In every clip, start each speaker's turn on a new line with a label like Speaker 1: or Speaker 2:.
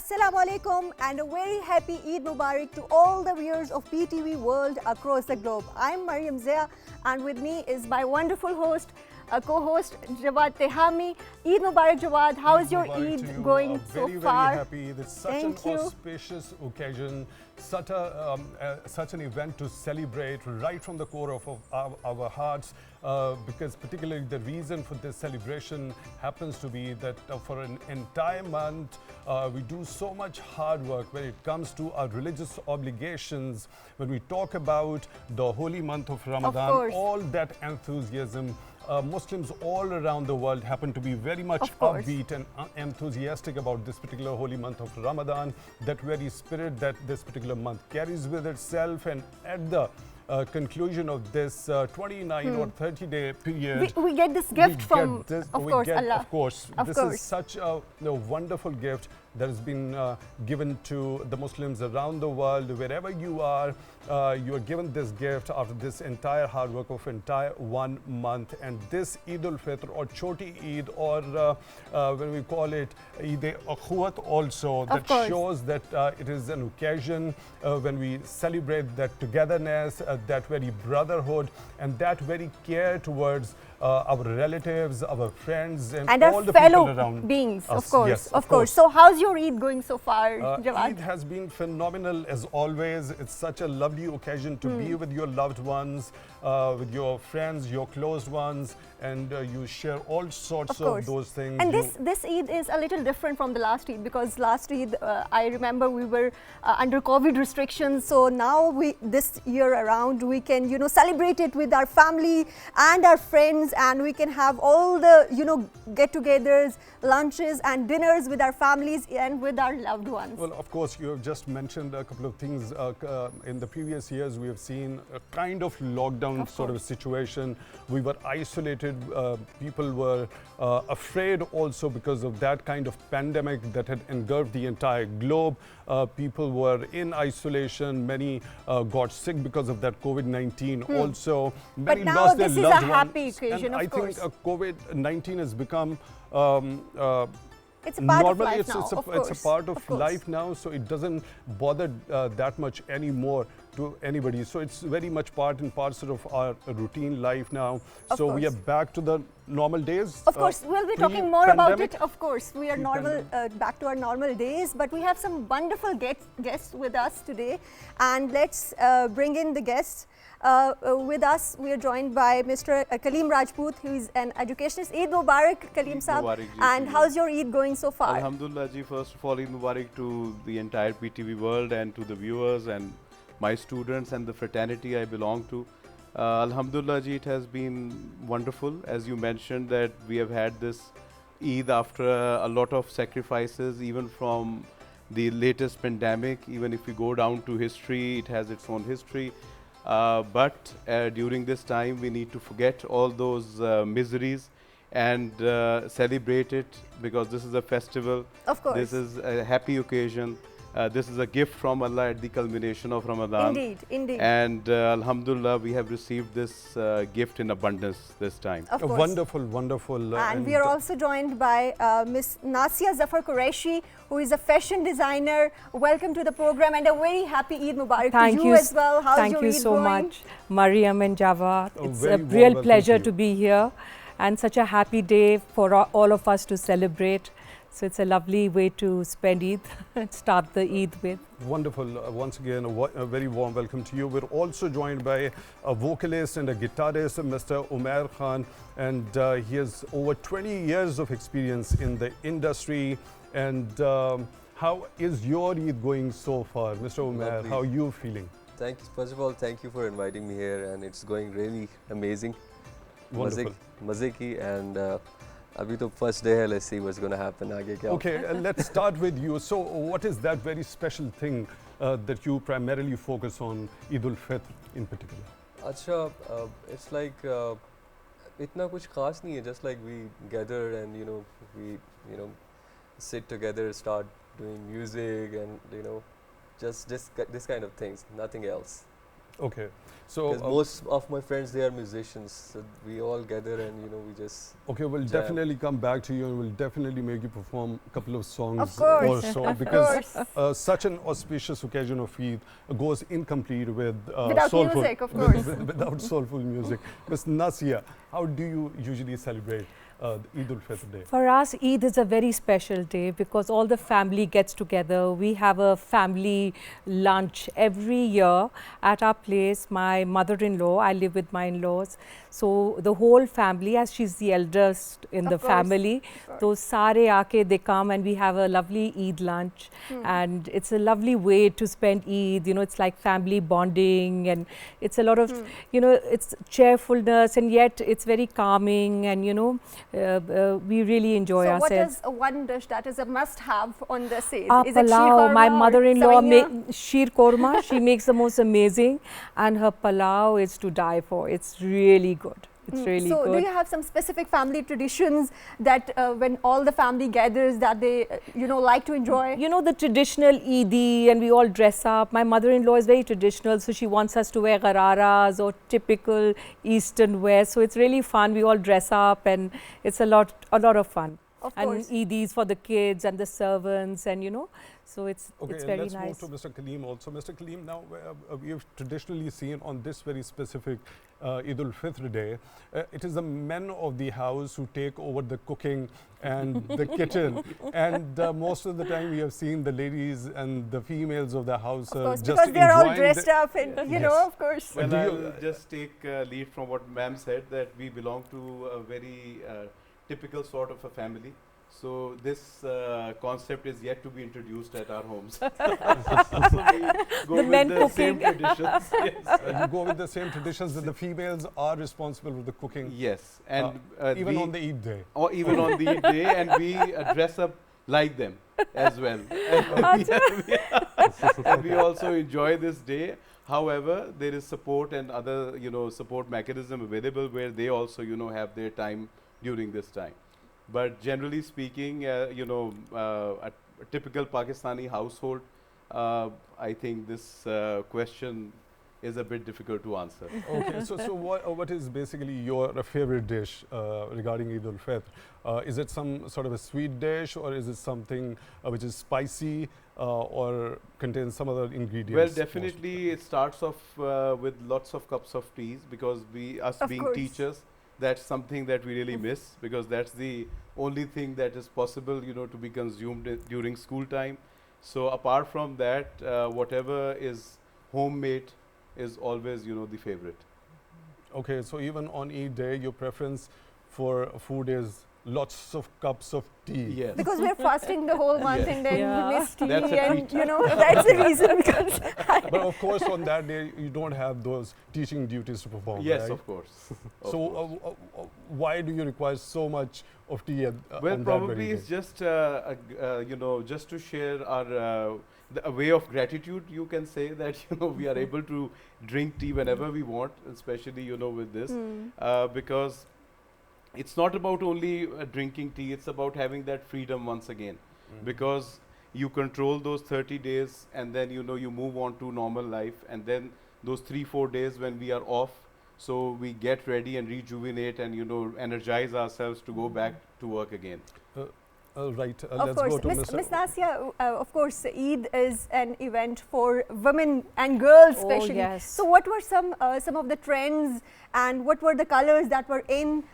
Speaker 1: Assalamu alaikum and a very happy Eid Mubarak to all the viewers of PTV World across the globe. I'm Maryam and with me is my wonderful host, co-host Jawad Tehami. Eid Mubarak Jawad, how is your Eid going so far?
Speaker 2: Very happy. It's such an auspicious occasion, such an event to celebrate right from the core of our hearts. Because particularly the reason for this celebration happens to be that for an entire month we do so much hard work when it comes to our religious obligations. When we talk about the holy month of Ramadan, all that enthusiasm, Muslims all around the world happen to be very much upbeat and enthusiastic about this particular holy month of Ramadan, that very spirit that this particular month carries with itself. And at the conclusion of this 29 or 30-day period,
Speaker 1: we get this gift from, Allah.
Speaker 2: Of course, this is such a wonderful gift that has been given to the Muslims around the world. Wherever you are given this gift after this entire hard work of entire 1 month. And this Eid-ul-Fitr or Choti Eid, or when we call it Eid-e-Akhuwat also, that shows that it is an occasion when we celebrate that togetherness, that very brotherhood and that very care towards our relatives, our friends, and all
Speaker 1: our
Speaker 2: the
Speaker 1: fellow
Speaker 2: people around
Speaker 1: beings,
Speaker 2: us.
Speaker 1: of course,
Speaker 2: Yes,
Speaker 1: of course. So how's your Eid going so far, Jawad?
Speaker 2: Eid has been phenomenal as always. It's such a lovely occasion to be with your loved ones, with your friends, your close ones, and you share all sorts of those things.
Speaker 1: And this Eid is a little different from the last Eid, because last Eid, I remember we were under COVID restrictions. So now this year around, we can, celebrate it with our family and our friends, and we can have all the, get-togethers, lunches and dinners with our families and with our loved ones.
Speaker 2: Well, of course, you have just mentioned a couple of things. In the previous years, we have seen a kind of lockdown sort of situation. We were isolated. People were afraid also because of that kind of pandemic that had engulfed the entire globe. People were in isolation. Many got sick because of that COVID-19 also. Many
Speaker 1: but now
Speaker 2: lost
Speaker 1: this
Speaker 2: their
Speaker 1: is
Speaker 2: loved
Speaker 1: a happy occasion,
Speaker 2: and
Speaker 1: of course.
Speaker 2: I think COVID-19 has become
Speaker 1: it's a part
Speaker 2: normally
Speaker 1: of life now,
Speaker 2: it's a part of life now, so it doesn't bother that much anymore to anybody. So it's very much part and parcel of our routine life now. So we are back to the normal days.
Speaker 1: Of course, we'll be talking more about it. Of course, we are back to our normal days, but we have some wonderful guests with us today, and let's bring in the guests. With us, we are joined by Mr. Kaleem Rajput, who is an educationist. Eid Mubarak, Kaleem Saab. And how's your Eid going so far?
Speaker 3: Alhamdulillah ji, first of all, Eid Mubarak to the entire PTV world and to the viewers and my students and the fraternity I belong to. Alhamdulillah ji, it has been wonderful. As you mentioned that we have had this Eid after a lot of sacrifices, even from the latest pandemic. Even if we go down to history, it has its own history. But during this time, we need to forget all those miseries and celebrate it, because this is a festival.
Speaker 1: Of course.
Speaker 3: This is a happy occasion. This is a gift from Allah at the culmination of Ramadan.
Speaker 1: Indeed, indeed.
Speaker 3: And Alhamdulillah, we have received this gift in abundance this time.
Speaker 1: Of course.
Speaker 2: Wonderful, wonderful.
Speaker 1: And we are also joined by Miss Nasia Zafar Koreshi, who is a fashion designer. Welcome to the program and a very happy Eid Mubarak to you as well. How's your Eid going?
Speaker 4: Thank you so much, Maryam and Jawad. It's a real pleasure to be here, and such a happy day for all of us to celebrate. So it's a lovely way to spend Eid, start the Eid with.
Speaker 2: Wonderful. Once again, a very warm welcome to you. We're also joined by a vocalist and a guitarist, Mr. Umair Khan, and he has over 20 years of experience in the industry. And how is your Eid going so far, Mr. Umair? How are you feeling?
Speaker 5: Thank you. First of all, thank you for inviting me here, and it's going really amazing.
Speaker 2: Wonderful.
Speaker 5: Maze ki, and abhi to first day hai, let's see what's going to happen.
Speaker 2: Okay, let's start with you. So what is that very special thing that you primarily focus on Eid-ul-Fitr in particular?
Speaker 5: Acha, it's like itna kuch khas nahi hai, just like we gather and we sit together, start doing music and just this kind of things, nothing else.
Speaker 2: Okay. So
Speaker 5: Because most of my friends, they are musicians, so we all gather and we just.
Speaker 2: Okay, we'll
Speaker 5: jam.
Speaker 2: definitely come back to you and we'll definitely make you perform a couple of songs
Speaker 1: Of course,
Speaker 2: or so
Speaker 1: of
Speaker 2: because
Speaker 1: course.
Speaker 2: such an auspicious occasion of Eid goes incomplete with
Speaker 1: Without
Speaker 2: soulful
Speaker 1: music, of course.
Speaker 2: without soulful music. Ms. Nasia, how do you usually celebrate the Eid-ul-Fitr day?
Speaker 4: For us, Eid is a very special day because all the family gets together. We have a family lunch every year at our place. My mother-in-law, I live with my in-laws. So the whole family, as she's the eldest in the family, those sare aake, they come and we have a lovely Eid lunch. And it's a lovely way to spend Eid. It's like family bonding and it's a lot of, it's cheerfulness and yet it's very calming and, we really enjoy ourselves.
Speaker 1: So what is one dish that is a must-have on the Eid? Is
Speaker 4: Palau.
Speaker 1: it sheer korma
Speaker 4: My
Speaker 1: or
Speaker 4: mother-in-law
Speaker 1: savaiya?
Speaker 4: sheer korma. She makes the most amazing, and her palau is to die for. It's really good. It's really
Speaker 1: so
Speaker 4: good.
Speaker 1: do you have some specific family traditions that when all the family gathers that they like to enjoy?
Speaker 4: The traditional Eidi and we all dress up. My mother-in-law is very traditional, so she wants us to wear gararas or typical Eastern wear. So it's really fun. We all dress up and it's a lot of fun.
Speaker 1: Of
Speaker 4: and
Speaker 1: course.
Speaker 4: Eidis for the kids and the servants and so it's very
Speaker 2: let's
Speaker 4: nice.
Speaker 2: move to Mr. Kaleem also. Mr. Kaleem, now we have traditionally seen on this very specific Eid-ul-Fitr day, it is the men of the house who take over the cooking and the kitchen, and most of the time we have seen the ladies and the females of the house
Speaker 1: Of course,
Speaker 2: just
Speaker 1: because they are all
Speaker 2: enjoying
Speaker 1: dressed up and of course.
Speaker 3: Well,
Speaker 2: Do
Speaker 3: I'll
Speaker 2: you-
Speaker 3: just take lead from what ma'am said, that we belong to a very typical sort of a family. So this concept is yet to be introduced at our homes. So we go
Speaker 4: The
Speaker 3: with
Speaker 4: men
Speaker 3: the same
Speaker 4: cooking.
Speaker 3: traditions. Yes.
Speaker 2: you go with the same traditions that the females are responsible with the cooking,
Speaker 3: Yes, and
Speaker 2: even
Speaker 3: we-
Speaker 2: on the Eid day.
Speaker 3: or even on the Eid day, and we dress up like them as well. And we also enjoy this day. However, there is support and other support mechanism available where they also have their time during this time. But generally speaking, a typical Pakistani household, I think this question is a bit difficult to answer.
Speaker 2: Okay, so what is basically your favorite dish regarding Eid-ul-Fitr? Is it some sort of a sweet dish, or is it something which is spicy or contains some other ingredients?
Speaker 3: Well, definitely it starts off with lots of cups of teas, because us
Speaker 1: Of
Speaker 3: being
Speaker 1: course.
Speaker 3: teachers, that's something that we really miss, because that's the only thing that is possible to be consumed during school time. So apart from that, whatever is homemade is always the favorite.
Speaker 2: Okay, so even on Eid day, your preference for food is lots of cups of tea.
Speaker 3: Yes.
Speaker 1: Because we're fasting the whole month and then
Speaker 4: Yeah.
Speaker 1: we miss tea
Speaker 3: That's a
Speaker 1: and
Speaker 3: treat.
Speaker 1: that's the reason because
Speaker 2: But of course, on that day, you don't have those teaching duties to perform.
Speaker 3: Yes,
Speaker 2: right?
Speaker 3: of course. Of
Speaker 2: So
Speaker 3: course.
Speaker 2: why do you require so much of tea
Speaker 3: Well,
Speaker 2: on that very
Speaker 3: probably
Speaker 2: day?
Speaker 3: it's just just to share our a way of gratitude. You can say that we are able to drink tea whenever we want, especially with this, because it's not about only drinking tea. It's about having that freedom once again, because you control those 30 days, and then you move on to normal life, and then those 3-4 days when we are off. So we get ready and rejuvenate and energize ourselves to go back to work again.
Speaker 2: Right,
Speaker 1: of
Speaker 2: let's
Speaker 1: course,
Speaker 2: go to
Speaker 1: Miss Nasia, of course, Eid is an event for women and girls
Speaker 4: Oh,
Speaker 1: especially.
Speaker 4: yes.
Speaker 1: So what were some of the trends and what were the colors that were in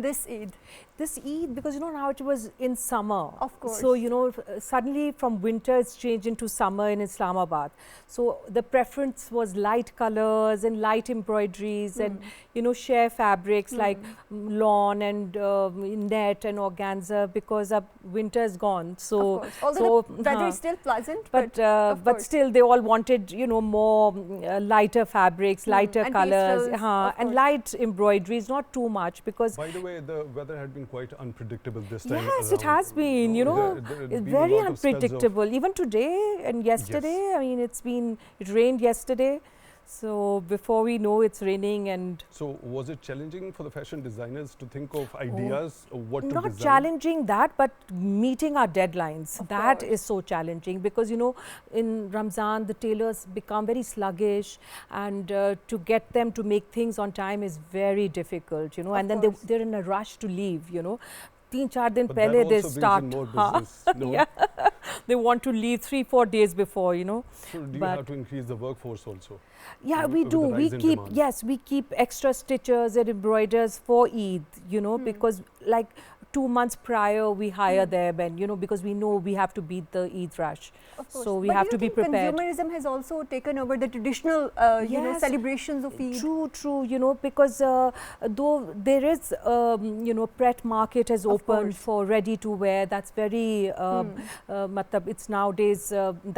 Speaker 1: this Eid?
Speaker 4: This Eid, because now it was in summer.
Speaker 1: Of course.
Speaker 4: So suddenly from winter it's changed into summer in Islamabad. So the preference was light colors and light embroideries and sheer fabrics like lawn and net and organza, because winter is gone. So
Speaker 1: Of course. Although the weather is still pleasant, but of
Speaker 4: but
Speaker 1: course.
Speaker 4: still they all wanted more lighter fabrics, lighter
Speaker 1: and
Speaker 4: colors,
Speaker 1: pastels, of
Speaker 4: and
Speaker 1: course.
Speaker 4: light embroideries, not too much, because
Speaker 2: By the way, the weather had been quite unpredictable this time.
Speaker 4: yes, it
Speaker 2: around.
Speaker 4: has been,
Speaker 2: There
Speaker 4: it's
Speaker 2: had been a
Speaker 4: very
Speaker 2: lot of spells of-
Speaker 4: unpredictable. Even today and yesterday, I mean, it rained yesterday. So before we know, it's raining. And
Speaker 2: so was it challenging for the fashion designers to think of ideas of what to
Speaker 4: not
Speaker 2: design?
Speaker 4: challenging that, but meeting our deadlines.
Speaker 1: Of
Speaker 4: That
Speaker 1: course.
Speaker 4: is so challenging, because you know, in Ramzan the tailors become very sluggish, and to get them to make things on time is very difficult, you know.
Speaker 1: Of
Speaker 4: And then
Speaker 1: course.
Speaker 4: they're in a rush to leave, you know. 3-4 din
Speaker 2: But
Speaker 4: pehle
Speaker 2: that
Speaker 4: they
Speaker 2: also brings
Speaker 4: start.
Speaker 2: in more
Speaker 4: Huh?
Speaker 2: business, no?
Speaker 4: Yeah. They want to leave 3-4 days before, you know.
Speaker 2: So do you
Speaker 4: But-
Speaker 2: have to increase the workforce also?
Speaker 4: Yeah,
Speaker 2: With
Speaker 4: we
Speaker 2: the
Speaker 4: do. We
Speaker 2: rise in
Speaker 4: keep,
Speaker 2: demand.
Speaker 4: yes, we keep extra stitchers and embroiders for Eid, you know, because like 2 months prior we hire them, and you know, because we know we have to beat the Eid rush.
Speaker 1: Of course.
Speaker 4: So we
Speaker 1: But
Speaker 4: have
Speaker 1: do
Speaker 4: to
Speaker 1: you
Speaker 4: be
Speaker 1: think
Speaker 4: prepared.
Speaker 1: Consumerism has also taken over the traditional, you know,
Speaker 4: Yes.
Speaker 1: celebrations of Eid.
Speaker 4: True, true, you know, because though there is, you know, Pret market has
Speaker 1: Of
Speaker 4: opened
Speaker 1: course.
Speaker 4: for ready to wear. That's very, matlab, it's nowadays,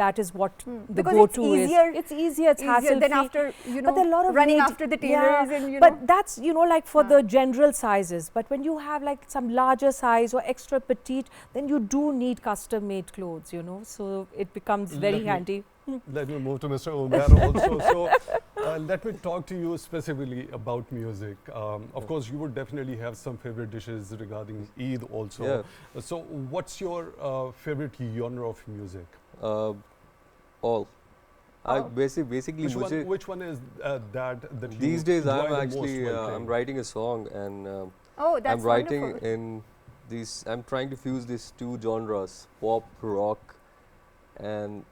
Speaker 4: that is what the
Speaker 1: Because it's
Speaker 4: go-to is.
Speaker 1: easier-
Speaker 4: It's easier, it's
Speaker 1: Easier
Speaker 4: hassle
Speaker 1: than
Speaker 4: free.
Speaker 1: after, you know,
Speaker 4: But there are a lot of
Speaker 1: running
Speaker 4: need-
Speaker 1: after the
Speaker 4: yeah,
Speaker 1: tailors and, you know.
Speaker 4: but that's, you know, like for the general sizes. But when you have like some larger size or extra petite, then you do need custom made clothes, you know. So it becomes very
Speaker 2: Let me-
Speaker 4: handy.
Speaker 2: Let me move to Mr. Umair also. So let me talk to you specifically about music. Of course, you would definitely have some favorite dishes regarding Eid also.
Speaker 5: Yeah.
Speaker 2: So what's your favorite genre of music?
Speaker 5: All. I
Speaker 1: All.
Speaker 5: basically
Speaker 2: Which one is that you
Speaker 5: these days
Speaker 2: enjoy
Speaker 5: I'm
Speaker 2: the
Speaker 5: actually
Speaker 2: most while
Speaker 5: I'm
Speaker 2: playing?
Speaker 5: writing a song, and
Speaker 1: Oh, that's
Speaker 5: I'm writing
Speaker 1: wonderful.
Speaker 5: in these. I'm trying to fuse these two genres: pop, rock, and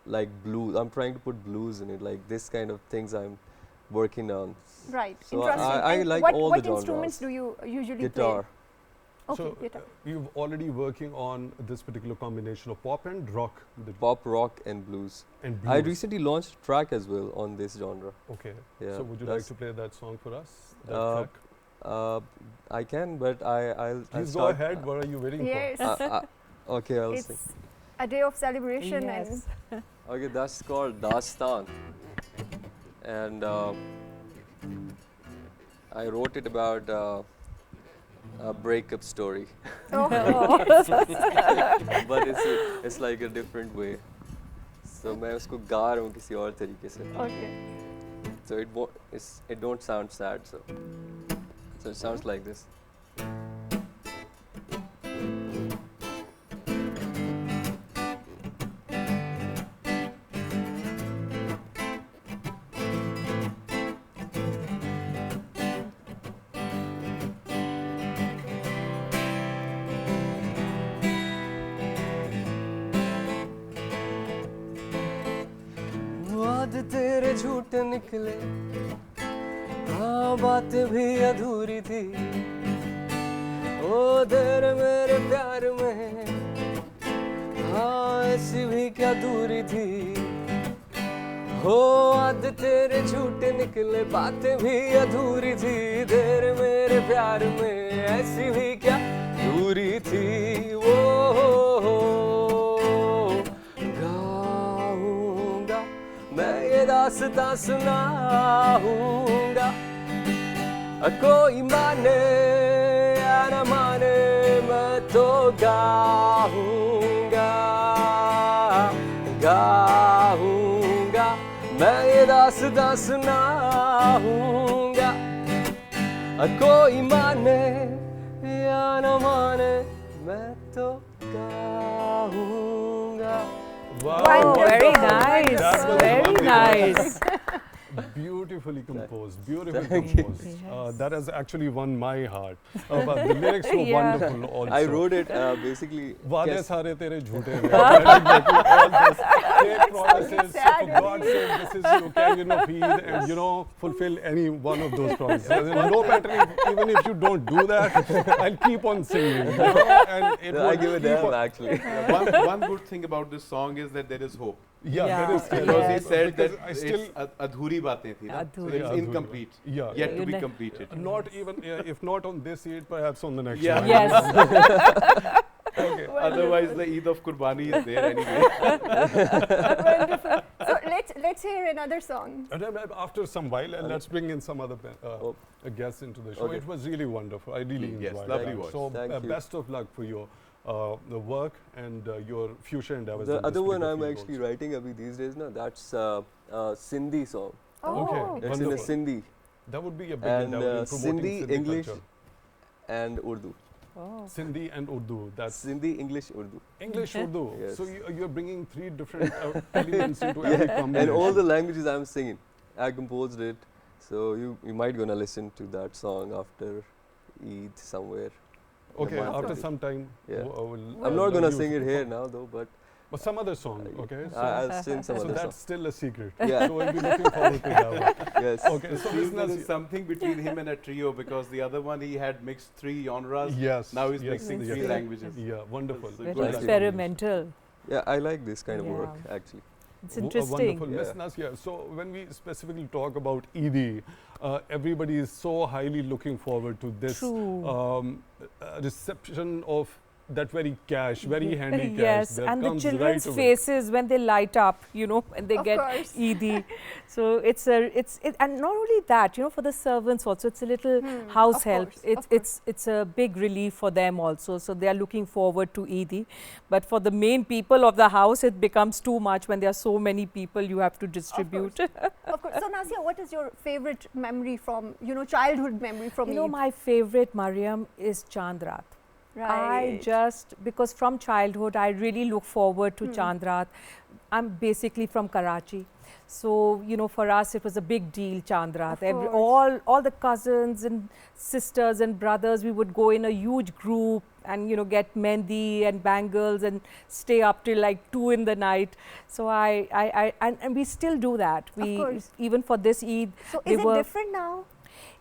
Speaker 5: like blues. I'm trying to put blues in it, like this kind of things I'm working on.
Speaker 1: Right.
Speaker 5: So
Speaker 1: Interesting.
Speaker 5: I
Speaker 1: And
Speaker 5: like
Speaker 1: what,
Speaker 5: all
Speaker 1: what
Speaker 5: the
Speaker 1: instruments
Speaker 5: genres.
Speaker 1: do you usually
Speaker 5: Guitar.
Speaker 1: play? Okay,
Speaker 2: So
Speaker 1: guitar.
Speaker 2: you've already working on this particular combination of pop and rock.
Speaker 5: Pop, rock, and blues.
Speaker 2: And
Speaker 5: I
Speaker 2: blues.
Speaker 5: recently launched a track as well on this genre.
Speaker 2: Okay.
Speaker 5: Yeah.
Speaker 2: So would you like to play that song for us? That
Speaker 5: Uh,
Speaker 2: track?
Speaker 5: I can, but I'll
Speaker 2: Please go
Speaker 5: start.
Speaker 2: ahead. What are you waiting
Speaker 1: Yes.
Speaker 5: Okay, I'll sing.
Speaker 1: It's a day of celebration
Speaker 4: Yes.
Speaker 1: and
Speaker 5: Okay, that's called Dastan, and I wrote it about a breakup story, but it's like a different way. So मैं उसको गा रहा हूँ किसी और तरीके से.
Speaker 1: okay.
Speaker 5: So it don't sound sad. So it sounds like this. वादे तेरे झूठे निकले, हाँ बातें भी अधूरी थी, ओ देर मेरे प्यार में, हाँ ऐसी भी क्या दूरी थी, हो वादे तेरे झूठे निकले, बातें भी अधूरी थी, देर मेरे प्यार में, ऐसी भी क्या दूरी थी, वो गाऊंगा मैं ये दास्तां सुनाऊंगा, कोई माने या न माने मैं तो गाऊंगा, गाऊंगा मैं ये दास्तां सुनाऊंगा, कोई माने या न माने मैं तो गाऊंगा.
Speaker 2: Wow,
Speaker 4: Oh, very
Speaker 1: Wonderful,
Speaker 4: nice.
Speaker 2: That was
Speaker 4: Very
Speaker 2: wonderful.
Speaker 4: nice.
Speaker 2: Beautifully composed, beautifully composed. That has actually won my heart. But the lyrics were
Speaker 4: Yeah.
Speaker 2: wonderful also.
Speaker 5: I wrote it basically.
Speaker 2: वादे
Speaker 5: guess-
Speaker 2: सारे तेरे झूठे हैं. All this fake promises. So for God's sake, this is you can feed and fulfill any one of those promises. No matter even if you don't do that, I'll keep on singing. And it
Speaker 5: I
Speaker 2: will
Speaker 5: give a
Speaker 2: keep
Speaker 5: damn
Speaker 2: on-
Speaker 5: actually.
Speaker 3: One good thing about this song is that there is hope.
Speaker 2: Yeah,
Speaker 4: Yeah.
Speaker 2: there is still
Speaker 3: Because he
Speaker 4: Yes.
Speaker 3: said
Speaker 2: because
Speaker 3: that
Speaker 2: I still
Speaker 3: it's adhuri baatein thi na. So
Speaker 4: Adhuri.
Speaker 3: it's
Speaker 2: Yeah, adhuri.
Speaker 3: incomplete.
Speaker 2: Yeah.
Speaker 3: Yet to be
Speaker 4: Yeah.
Speaker 3: completed.
Speaker 2: not even if not on this Eid, perhaps on the next
Speaker 3: Yeah.
Speaker 2: one.
Speaker 4: Yes.
Speaker 2: Okay.
Speaker 3: Otherwise, the Eid of Qurbani is there anyway.
Speaker 1: Wonderful. So let's hear another song.
Speaker 2: And then after some while, let's bring in some other guests into the show.
Speaker 5: Okay.
Speaker 2: It was really wonderful. I really
Speaker 3: Yes,
Speaker 2: enjoyed
Speaker 3: lovely
Speaker 2: it.
Speaker 3: voice.
Speaker 2: So
Speaker 5: Thank you.
Speaker 2: best of luck for your the work and your future endeavors.
Speaker 5: The
Speaker 2: in this
Speaker 5: other one
Speaker 2: particular
Speaker 5: I'm
Speaker 2: field
Speaker 5: actually
Speaker 2: also.
Speaker 5: writing abhi these days na, that's Sindhi song.
Speaker 2: Okay,
Speaker 5: It's in a
Speaker 2: wonderful.
Speaker 5: Sindhi.
Speaker 2: That would be a big
Speaker 5: And
Speaker 2: endeavor in promoting
Speaker 5: Sindhi,
Speaker 2: Sindhi
Speaker 5: English
Speaker 2: culture.
Speaker 5: and Urdu.
Speaker 4: Oh.
Speaker 2: Sindhi and Urdu. That's
Speaker 5: Sindhi, English, Urdu.
Speaker 2: English, Urdu.
Speaker 5: Yes.
Speaker 2: So you're bringing three different elements into every combination.
Speaker 5: And all the languages I'm singing, I composed it. So you might gonna listen to that song after Eid somewhere.
Speaker 2: Okay,
Speaker 5: month
Speaker 2: after
Speaker 5: of it.
Speaker 2: some time.
Speaker 5: Yeah.
Speaker 2: We'll
Speaker 5: I'm not gonna
Speaker 2: you
Speaker 5: sing
Speaker 2: to
Speaker 5: it here
Speaker 2: perform.
Speaker 5: now though, but
Speaker 2: But some other song, okay? So,
Speaker 5: I'll sing some
Speaker 2: so
Speaker 5: other
Speaker 2: that's
Speaker 5: song.
Speaker 2: still a secret.
Speaker 5: Yeah.
Speaker 2: So we'll be looking forward to that one.
Speaker 5: Yes.
Speaker 2: Okay, so
Speaker 3: So
Speaker 2: Miss
Speaker 3: there is
Speaker 2: Nasia.
Speaker 3: something between him and a trio, because the other one he had mixed 3 genres.
Speaker 2: Yes.
Speaker 3: Now he's
Speaker 2: yes,
Speaker 3: mixing
Speaker 2: yes.
Speaker 3: 3 languages.
Speaker 2: Yeah, wonderful.
Speaker 3: So
Speaker 4: Very
Speaker 3: good.
Speaker 4: experimental.
Speaker 5: Yeah, I like this kind of
Speaker 4: Yeah.
Speaker 5: work actually.
Speaker 4: It's interesting.
Speaker 2: Wonderful. Miss
Speaker 5: Yeah.
Speaker 2: Nasia, so when we specifically talk about Eid, everybody is so highly looking forward to this
Speaker 4: True.
Speaker 2: reception of that very cash, very handy cash.
Speaker 4: Yes,
Speaker 2: that
Speaker 4: and the
Speaker 2: comes
Speaker 4: children's
Speaker 2: right away.
Speaker 4: faces when they light up, you know, when they
Speaker 1: Of
Speaker 4: get
Speaker 1: course.
Speaker 4: Eid. So it's and not only that, you know, for the servants also, it's a little house
Speaker 1: Of
Speaker 4: help.
Speaker 1: course,
Speaker 4: It's
Speaker 1: of course.
Speaker 4: it's a big relief for them also. So they are looking forward to Eid. But for the main people of the house, it becomes too much when there are so many people you have to distribute.
Speaker 1: Of course. So Nasia, what is your favorite memory from, childhood memory from
Speaker 4: You know,
Speaker 1: Eid?
Speaker 4: my favorite, Maryam, is Chand Raat. I just, because from childhood, I really look forward to Chand Raat. I'm basically from Karachi. So, you know, for us, it was a big deal, Chand Raat. All the cousins and sisters and brothers, we would go in a huge group and, you know, get mehndi and bangles and stay up till like 2 in the night. So and we still do that.
Speaker 1: Of course.
Speaker 4: Even for this Eid.
Speaker 1: So
Speaker 4: they
Speaker 1: is it
Speaker 4: were-
Speaker 1: different now?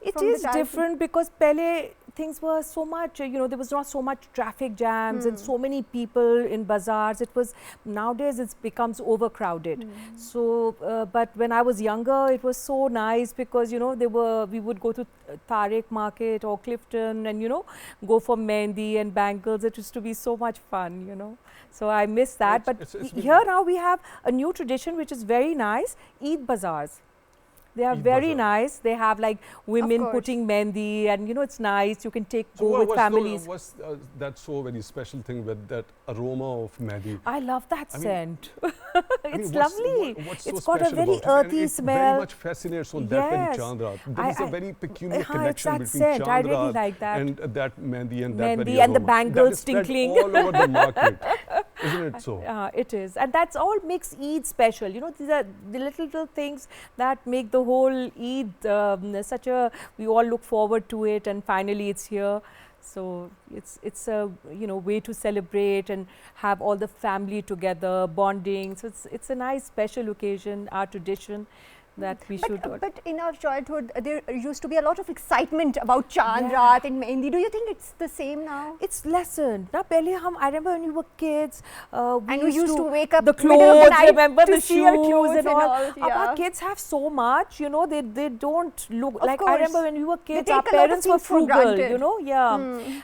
Speaker 4: It
Speaker 1: from the
Speaker 4: is
Speaker 1: childhood?
Speaker 4: different because Pehle things were so much, you know, there was not so much traffic jams and so many people in bazaars. It was, nowadays it's becomes overcrowded. So, but when I was younger, it was so nice because, you know, we would go to Tariq Market or Clifton and, you know, go for mehndi and bangles. It used to be so much fun, you know. So I miss that. But
Speaker 2: it's
Speaker 4: here now we have a new tradition which is very nice, Eid bazaars. They are
Speaker 2: Eid
Speaker 4: very
Speaker 2: bazaar.
Speaker 4: nice. They have like women
Speaker 1: course.
Speaker 4: putting mehndi and, you know, it's nice. You can go
Speaker 2: what-
Speaker 4: with
Speaker 2: what's
Speaker 4: families.
Speaker 2: what's that so very special thing with that aroma of mehndi?
Speaker 4: I love that
Speaker 2: I mean,
Speaker 4: scent.
Speaker 2: I mean,
Speaker 4: It's
Speaker 2: what's-
Speaker 4: lovely.
Speaker 2: what's so
Speaker 4: It's got a
Speaker 2: special
Speaker 4: very
Speaker 2: about it? And
Speaker 4: earthy
Speaker 2: it
Speaker 4: smell.
Speaker 2: very much fascinates on that very
Speaker 4: Yes.
Speaker 2: Chand Raat. There is a very peculiar
Speaker 4: it's
Speaker 2: connection
Speaker 4: that
Speaker 2: between
Speaker 4: scent. I
Speaker 2: Chand
Speaker 4: really
Speaker 2: Raat
Speaker 4: like that.
Speaker 2: and that mehndi and that
Speaker 4: Mehndi
Speaker 2: very
Speaker 4: and the
Speaker 2: aroma.
Speaker 4: bangles
Speaker 2: That is spread
Speaker 4: tinkling.
Speaker 2: all over the market, isn't it so?
Speaker 4: It is. And that's all makes Eid special. You know, these are the little things that make the whole Eid such a, we all look forward to it and finally it's here. So it's a, you know, way to celebrate and have all the family together, bonding. So it's a nice special occasion, our tradition that we should.
Speaker 1: But in our childhood, there used to be a lot of excitement about Chand
Speaker 4: Yeah.
Speaker 1: Raat and Mehndi. Do you think it's the same now?
Speaker 4: It's lessened. Now, I remember when we were kids,
Speaker 1: And we used to wake up
Speaker 4: the
Speaker 1: middle of the
Speaker 4: clothes,
Speaker 1: night
Speaker 4: remember
Speaker 1: to
Speaker 4: the
Speaker 1: see our
Speaker 4: shoes
Speaker 1: clothes
Speaker 4: and all.
Speaker 1: yeah.
Speaker 4: Our kids have so much, you know, they don't look
Speaker 1: Of
Speaker 4: like. I
Speaker 1: course.
Speaker 4: remember when we were kids,
Speaker 1: take
Speaker 4: our
Speaker 1: a lot of
Speaker 4: parents were
Speaker 1: things for
Speaker 4: frugal,
Speaker 1: granted.
Speaker 4: you know,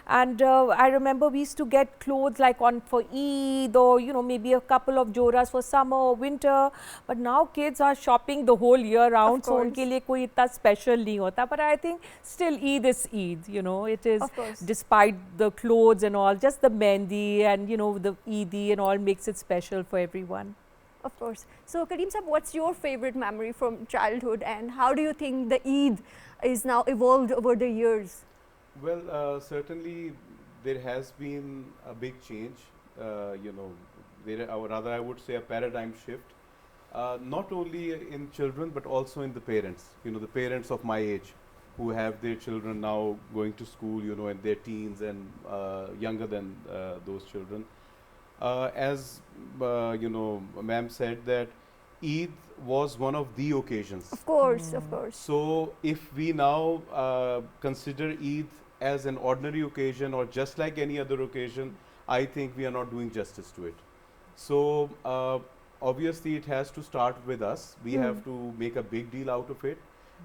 Speaker 4: And I remember we used to get clothes like for Eid or, you know, maybe a couple of joras for summer or winter. But now kids are shopping the whole year round, so
Speaker 1: course.
Speaker 4: उनके लिए कोई इतना special नहीं होता. But I think still Eid is Eid, you know, it is.
Speaker 1: Of course.
Speaker 4: Despite the clothes and all, just the mehndi and, you know, the Eidi and all makes it special for everyone.
Speaker 1: Of course. So Kaleem sahab, what's your favorite memory from childhood and how do you think the Eid is now evolved over the years?
Speaker 3: Well, certainly there has been a big change, you know, or rather I would say a paradigm shift, not only in children but also in the parents, you know, the parents of my age who have their children now going to school, you know, in their teens and younger than those children. As you know, ma'am said that Eid was one of the occasions.
Speaker 1: Of course, of course.
Speaker 3: So if we now consider Eid as an ordinary occasion or just like any other occasion, I think we are not doing justice to it. So obviously it has to start with us. We have to make a big deal out of it.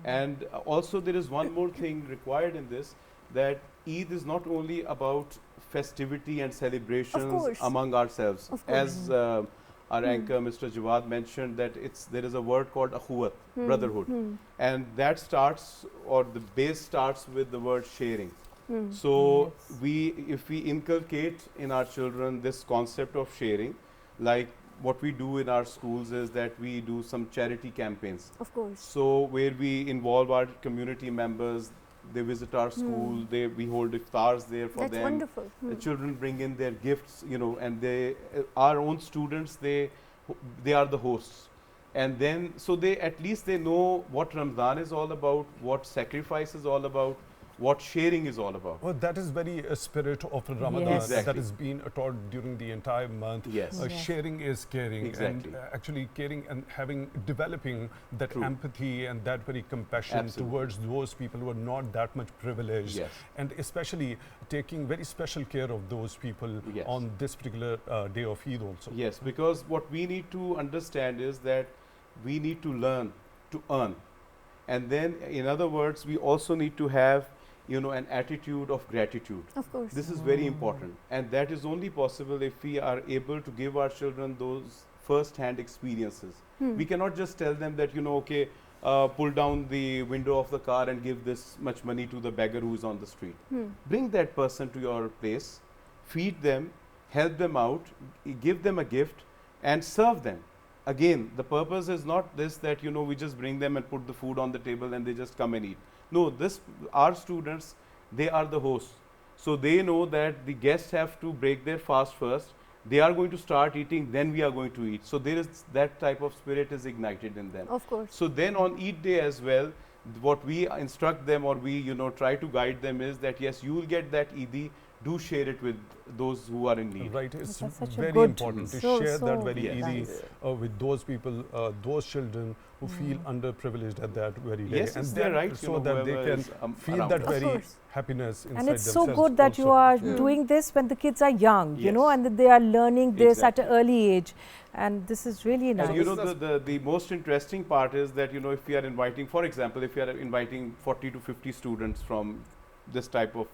Speaker 3: And also there is one more thing required in this, that Eid is not only about festivity and celebrations
Speaker 1: course.
Speaker 3: among ourselves.
Speaker 1: Of course.
Speaker 3: As our anchor Mr. Jawad mentioned, that there is a word called akhuwat, brotherhood, and that starts, or the base starts with the word sharing. So if we inculcate in our children this concept of sharing, like what we do in our schools is that we do some charity campaigns.
Speaker 1: Of course.
Speaker 3: So where we involve our community members, they visit our school, we hold iftars there for
Speaker 1: That's
Speaker 3: them.
Speaker 1: wonderful.
Speaker 3: The children bring in their gifts, you know, and our own students, they are the hosts. And then, so at least they know what Ramadan is all about, what sacrifice is all about, what sharing is all about.
Speaker 2: Well, that is very spirit of Ramadan
Speaker 3: Exactly.
Speaker 2: that has been taught during the entire month.
Speaker 3: Yes.
Speaker 2: Sharing is caring,
Speaker 3: Exactly.
Speaker 2: and actually caring and developing that
Speaker 3: True.
Speaker 2: empathy and that very compassion
Speaker 3: Absolutely.
Speaker 2: towards those people who are not that much privileged,
Speaker 3: Yes.
Speaker 2: and especially taking very special care of those people
Speaker 3: Yes.
Speaker 2: on this particular day of Eid also.
Speaker 3: Yes, because what we need to understand is that we need to learn to earn. And then, in other words, we also need to have, you know, an attitude of gratitude.
Speaker 1: Of course.
Speaker 3: This is very important, and that is only possible if we are able to give our children those first-hand experiences. We cannot just tell them that, you know, okay, pull down the window of the car and give this much money to the beggar who is on the street. Bring that person to your place, feed them, help them out, give them a gift, and serve them. Again, the purpose is not this that, you know, we just bring them and put the food on the table and they just come and eat. No, our students, they are the hosts. So they know that the guests have to break their fast first. They are going to start eating, then we are going to eat. So there is that type of spirit is ignited in them.
Speaker 1: Of course.
Speaker 3: So then on Eid day as well, what we instruct them, or we, you know, try to guide them is that yes, you will get that Eid, do share it with those who are in need.
Speaker 2: Right, it's
Speaker 4: That's such a
Speaker 2: very
Speaker 4: good-
Speaker 2: important to
Speaker 4: so-
Speaker 2: share that
Speaker 4: so
Speaker 2: very
Speaker 3: Yes.
Speaker 2: easy
Speaker 1: nice.
Speaker 2: with those people, those children who feel underprivileged at that very day,
Speaker 3: Yes,
Speaker 2: and
Speaker 3: it's their
Speaker 2: then
Speaker 3: right, you
Speaker 2: so
Speaker 3: know,
Speaker 2: that they
Speaker 3: whoever
Speaker 2: can
Speaker 3: is,
Speaker 2: feel
Speaker 3: around
Speaker 2: that
Speaker 3: us.
Speaker 1: Of
Speaker 2: very
Speaker 1: course.
Speaker 2: happiness inside
Speaker 4: And it's so
Speaker 2: themselves
Speaker 4: good that you
Speaker 2: also.
Speaker 4: are
Speaker 3: Yeah.
Speaker 4: doing this when the kids are young, you know,
Speaker 3: Yes.
Speaker 4: and that they are learning this at an
Speaker 3: Exactly.
Speaker 4: early age. And this is really nice.
Speaker 3: And you know, the most interesting part is that, you know, if we are inviting, for example, if we are inviting 40 to 50 students from this type of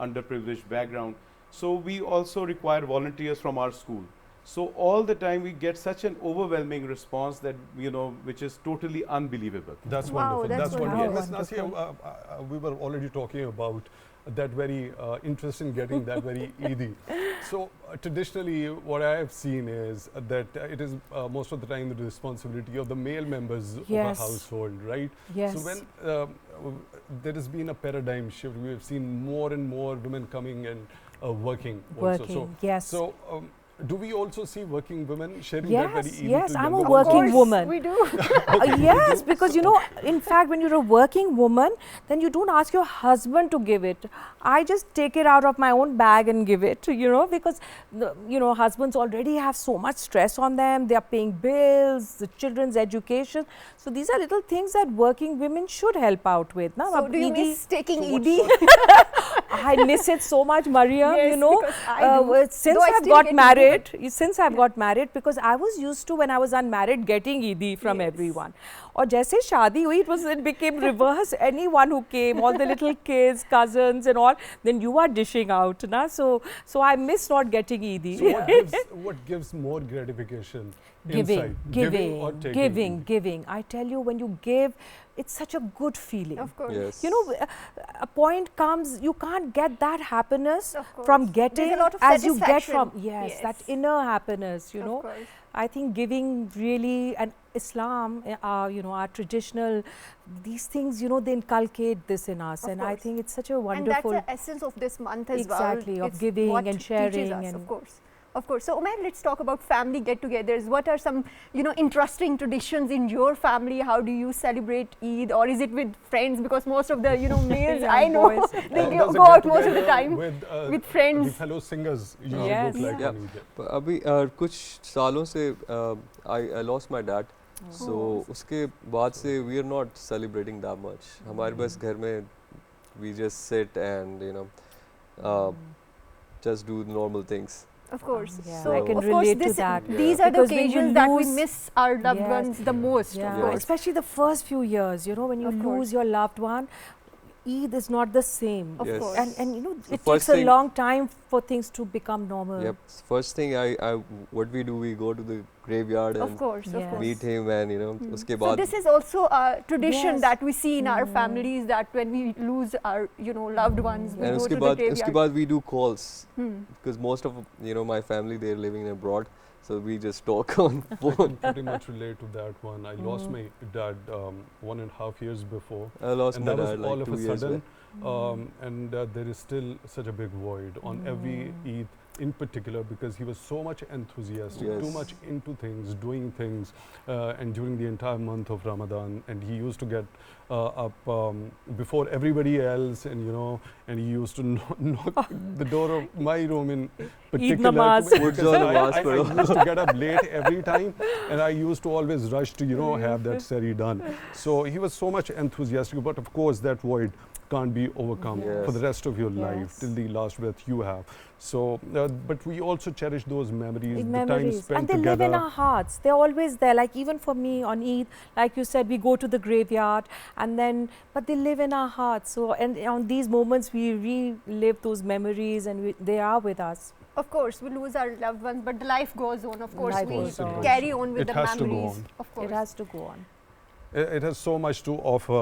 Speaker 3: underprivileged background, so we also require volunteers from our school. So all the time we get such an overwhelming response that, you know, which is totally unbelievable.
Speaker 2: That's
Speaker 1: Wow,
Speaker 2: wonderful.
Speaker 1: that's
Speaker 2: That's wonderful.
Speaker 4: wonderful.
Speaker 2: Miss Nasia, we were already talking about that very interest in getting that very Eid. So traditionally, what I have seen is that it is most of the time the responsibility of the male members of a
Speaker 4: Yes.
Speaker 2: household, right?
Speaker 4: Yes.
Speaker 2: So when there has been a paradigm shift, we have seen more and more women coming and working. Also. So,
Speaker 4: Working, yes.
Speaker 2: So. Do we also see working women sharing that
Speaker 4: Yes,
Speaker 2: very Eid
Speaker 4: yes,
Speaker 2: to
Speaker 4: I'm a
Speaker 2: younger
Speaker 4: working
Speaker 1: Of course,
Speaker 4: woman.
Speaker 1: we do.
Speaker 4: Yes, because you know, in fact, when you're a working woman, then you don't ask your husband to give it. I just take it out of my own bag and give it, you know, because, you know, husbands already have so much stress on them. They are paying bills, the children's education. So these are little things that working women should help out with. Na?
Speaker 1: So do you
Speaker 4: Eid-
Speaker 1: miss taking
Speaker 2: So what
Speaker 1: Eid?
Speaker 4: I miss it so much, Mariam,
Speaker 1: Yes,
Speaker 4: you know,
Speaker 1: because I do.
Speaker 4: since
Speaker 1: Though I
Speaker 4: I've
Speaker 1: still
Speaker 4: got
Speaker 1: get
Speaker 4: married, because I was used to, when I was unmarried, getting Eid from
Speaker 1: Yes.
Speaker 4: everyone. Or jaise shaadi hui, it became reverse. Anyone who came, all the little kids, cousins and all, then you are dishing out. Na? So I miss not getting Eid.
Speaker 2: So what gives more gratification inside? Or taking?
Speaker 4: Giving. I tell you, when you give, it's such a good feeling.
Speaker 1: Of course.
Speaker 5: Yes.
Speaker 4: You know, a point comes, you can't get that happiness
Speaker 1: Of course.
Speaker 4: from
Speaker 1: There's
Speaker 4: getting
Speaker 1: a lot of
Speaker 4: as you get
Speaker 1: satisfaction.
Speaker 4: from, yes,
Speaker 1: Yes.
Speaker 4: that inner happiness, you
Speaker 1: Of
Speaker 4: know.
Speaker 1: course.
Speaker 4: I think giving really, and Islam, you know, our traditional, these things, you know, they inculcate this in us.
Speaker 1: Of
Speaker 4: And I
Speaker 1: course.
Speaker 4: think it's such a wonderful.
Speaker 1: And that's the essence of this month as
Speaker 4: Exactly,
Speaker 1: well.
Speaker 4: of
Speaker 1: It's
Speaker 4: giving
Speaker 1: what
Speaker 4: and
Speaker 1: teaches
Speaker 4: sharing
Speaker 1: us,
Speaker 4: and-
Speaker 1: of course. Of course. So, Umair, let's talk about family get-togethers. What are some, you know, interesting traditions in your family? How do you celebrate Eid, or is it with friends? Because most of the, you know, males
Speaker 4: Young
Speaker 1: I know,
Speaker 4: boys.
Speaker 1: they
Speaker 2: Does it
Speaker 1: go
Speaker 2: get
Speaker 1: out most of the
Speaker 2: together
Speaker 1: time
Speaker 2: with
Speaker 1: friends.
Speaker 2: The fellow singers usually
Speaker 4: Yes.
Speaker 2: look like
Speaker 5: Yeah.
Speaker 2: on Eid.
Speaker 5: प- अभी कुछ सालों से I lost my dad. So उसके बाद से we are not celebrating that much. हमारे बस घर में we just sit and, you know, just do normal things.
Speaker 1: Of course.
Speaker 4: Yeah,
Speaker 1: So,
Speaker 4: I can
Speaker 1: of course,
Speaker 4: relate to
Speaker 1: this,
Speaker 4: that.
Speaker 1: these are the
Speaker 4: Because when you
Speaker 1: occasions that we
Speaker 4: lose-
Speaker 1: miss our loved
Speaker 4: Yes.
Speaker 1: ones the most,
Speaker 4: Yeah,
Speaker 1: of course.
Speaker 4: especially the first few years, you know, when you
Speaker 1: Of course.
Speaker 4: lose your loved one, Eid is not the same.
Speaker 1: Of
Speaker 5: Yes.
Speaker 1: course.
Speaker 4: And you know,
Speaker 5: So
Speaker 4: it
Speaker 5: first
Speaker 4: takes a
Speaker 5: thing-
Speaker 4: long time for things to become normal.
Speaker 5: Yep. First thing what we do, we go to the graveyard
Speaker 1: Of
Speaker 5: and
Speaker 1: course, of course.
Speaker 5: meet him, and uske
Speaker 1: So
Speaker 5: baad
Speaker 1: this is also a tradition
Speaker 4: Yes.
Speaker 1: that we see in our families, that when we lose our loved ones, we
Speaker 5: and
Speaker 1: go
Speaker 5: uske
Speaker 1: to the
Speaker 5: baad
Speaker 1: graveyard.
Speaker 5: we do calls because most of my family, they're living abroad, so we just talk on
Speaker 2: I
Speaker 5: phone.
Speaker 2: can pretty much relate to that one. I lost my dad 1.5 years before.
Speaker 5: I lost
Speaker 2: And
Speaker 5: my
Speaker 2: that was
Speaker 5: dad
Speaker 2: all
Speaker 5: like
Speaker 2: of
Speaker 5: 2
Speaker 2: a
Speaker 5: years
Speaker 2: sudden.
Speaker 5: back.
Speaker 2: And there is still such a big void on every Eid in particular, because he was so much enthusiastic, too
Speaker 5: Yes.
Speaker 2: much into things, doing things, and during the entire month of Ramadan. And he used to get up before everybody else, and and he used to knock the door of my room in particular.
Speaker 4: namaz.
Speaker 2: because
Speaker 5: Urdu
Speaker 2: I
Speaker 5: namaz padho.
Speaker 2: used to get up late every time, and I used to always rush to have that sari done. So he was so much enthusiastic, but of course that void can't be overcome
Speaker 5: Yes.
Speaker 2: for the rest of your life
Speaker 4: Yes.
Speaker 2: till the last breath you have. So, but we also cherish those memories, the time
Speaker 4: Memories,
Speaker 2: spent
Speaker 4: and they
Speaker 2: together.
Speaker 4: live in our hearts. They're always there. Like even for me on Eid, like you said, we go to the graveyard, and then but they live in our hearts. So and on these moments we relive those memories, and they are with us.
Speaker 1: Of course, we lose our loved ones, but the life goes on. Of course,
Speaker 4: Life
Speaker 1: we
Speaker 4: goes on.
Speaker 1: carry on with
Speaker 2: It
Speaker 1: the
Speaker 2: has to go
Speaker 1: memories.
Speaker 2: on.
Speaker 1: Of course.
Speaker 4: It has to go on.
Speaker 2: It has so much to offer,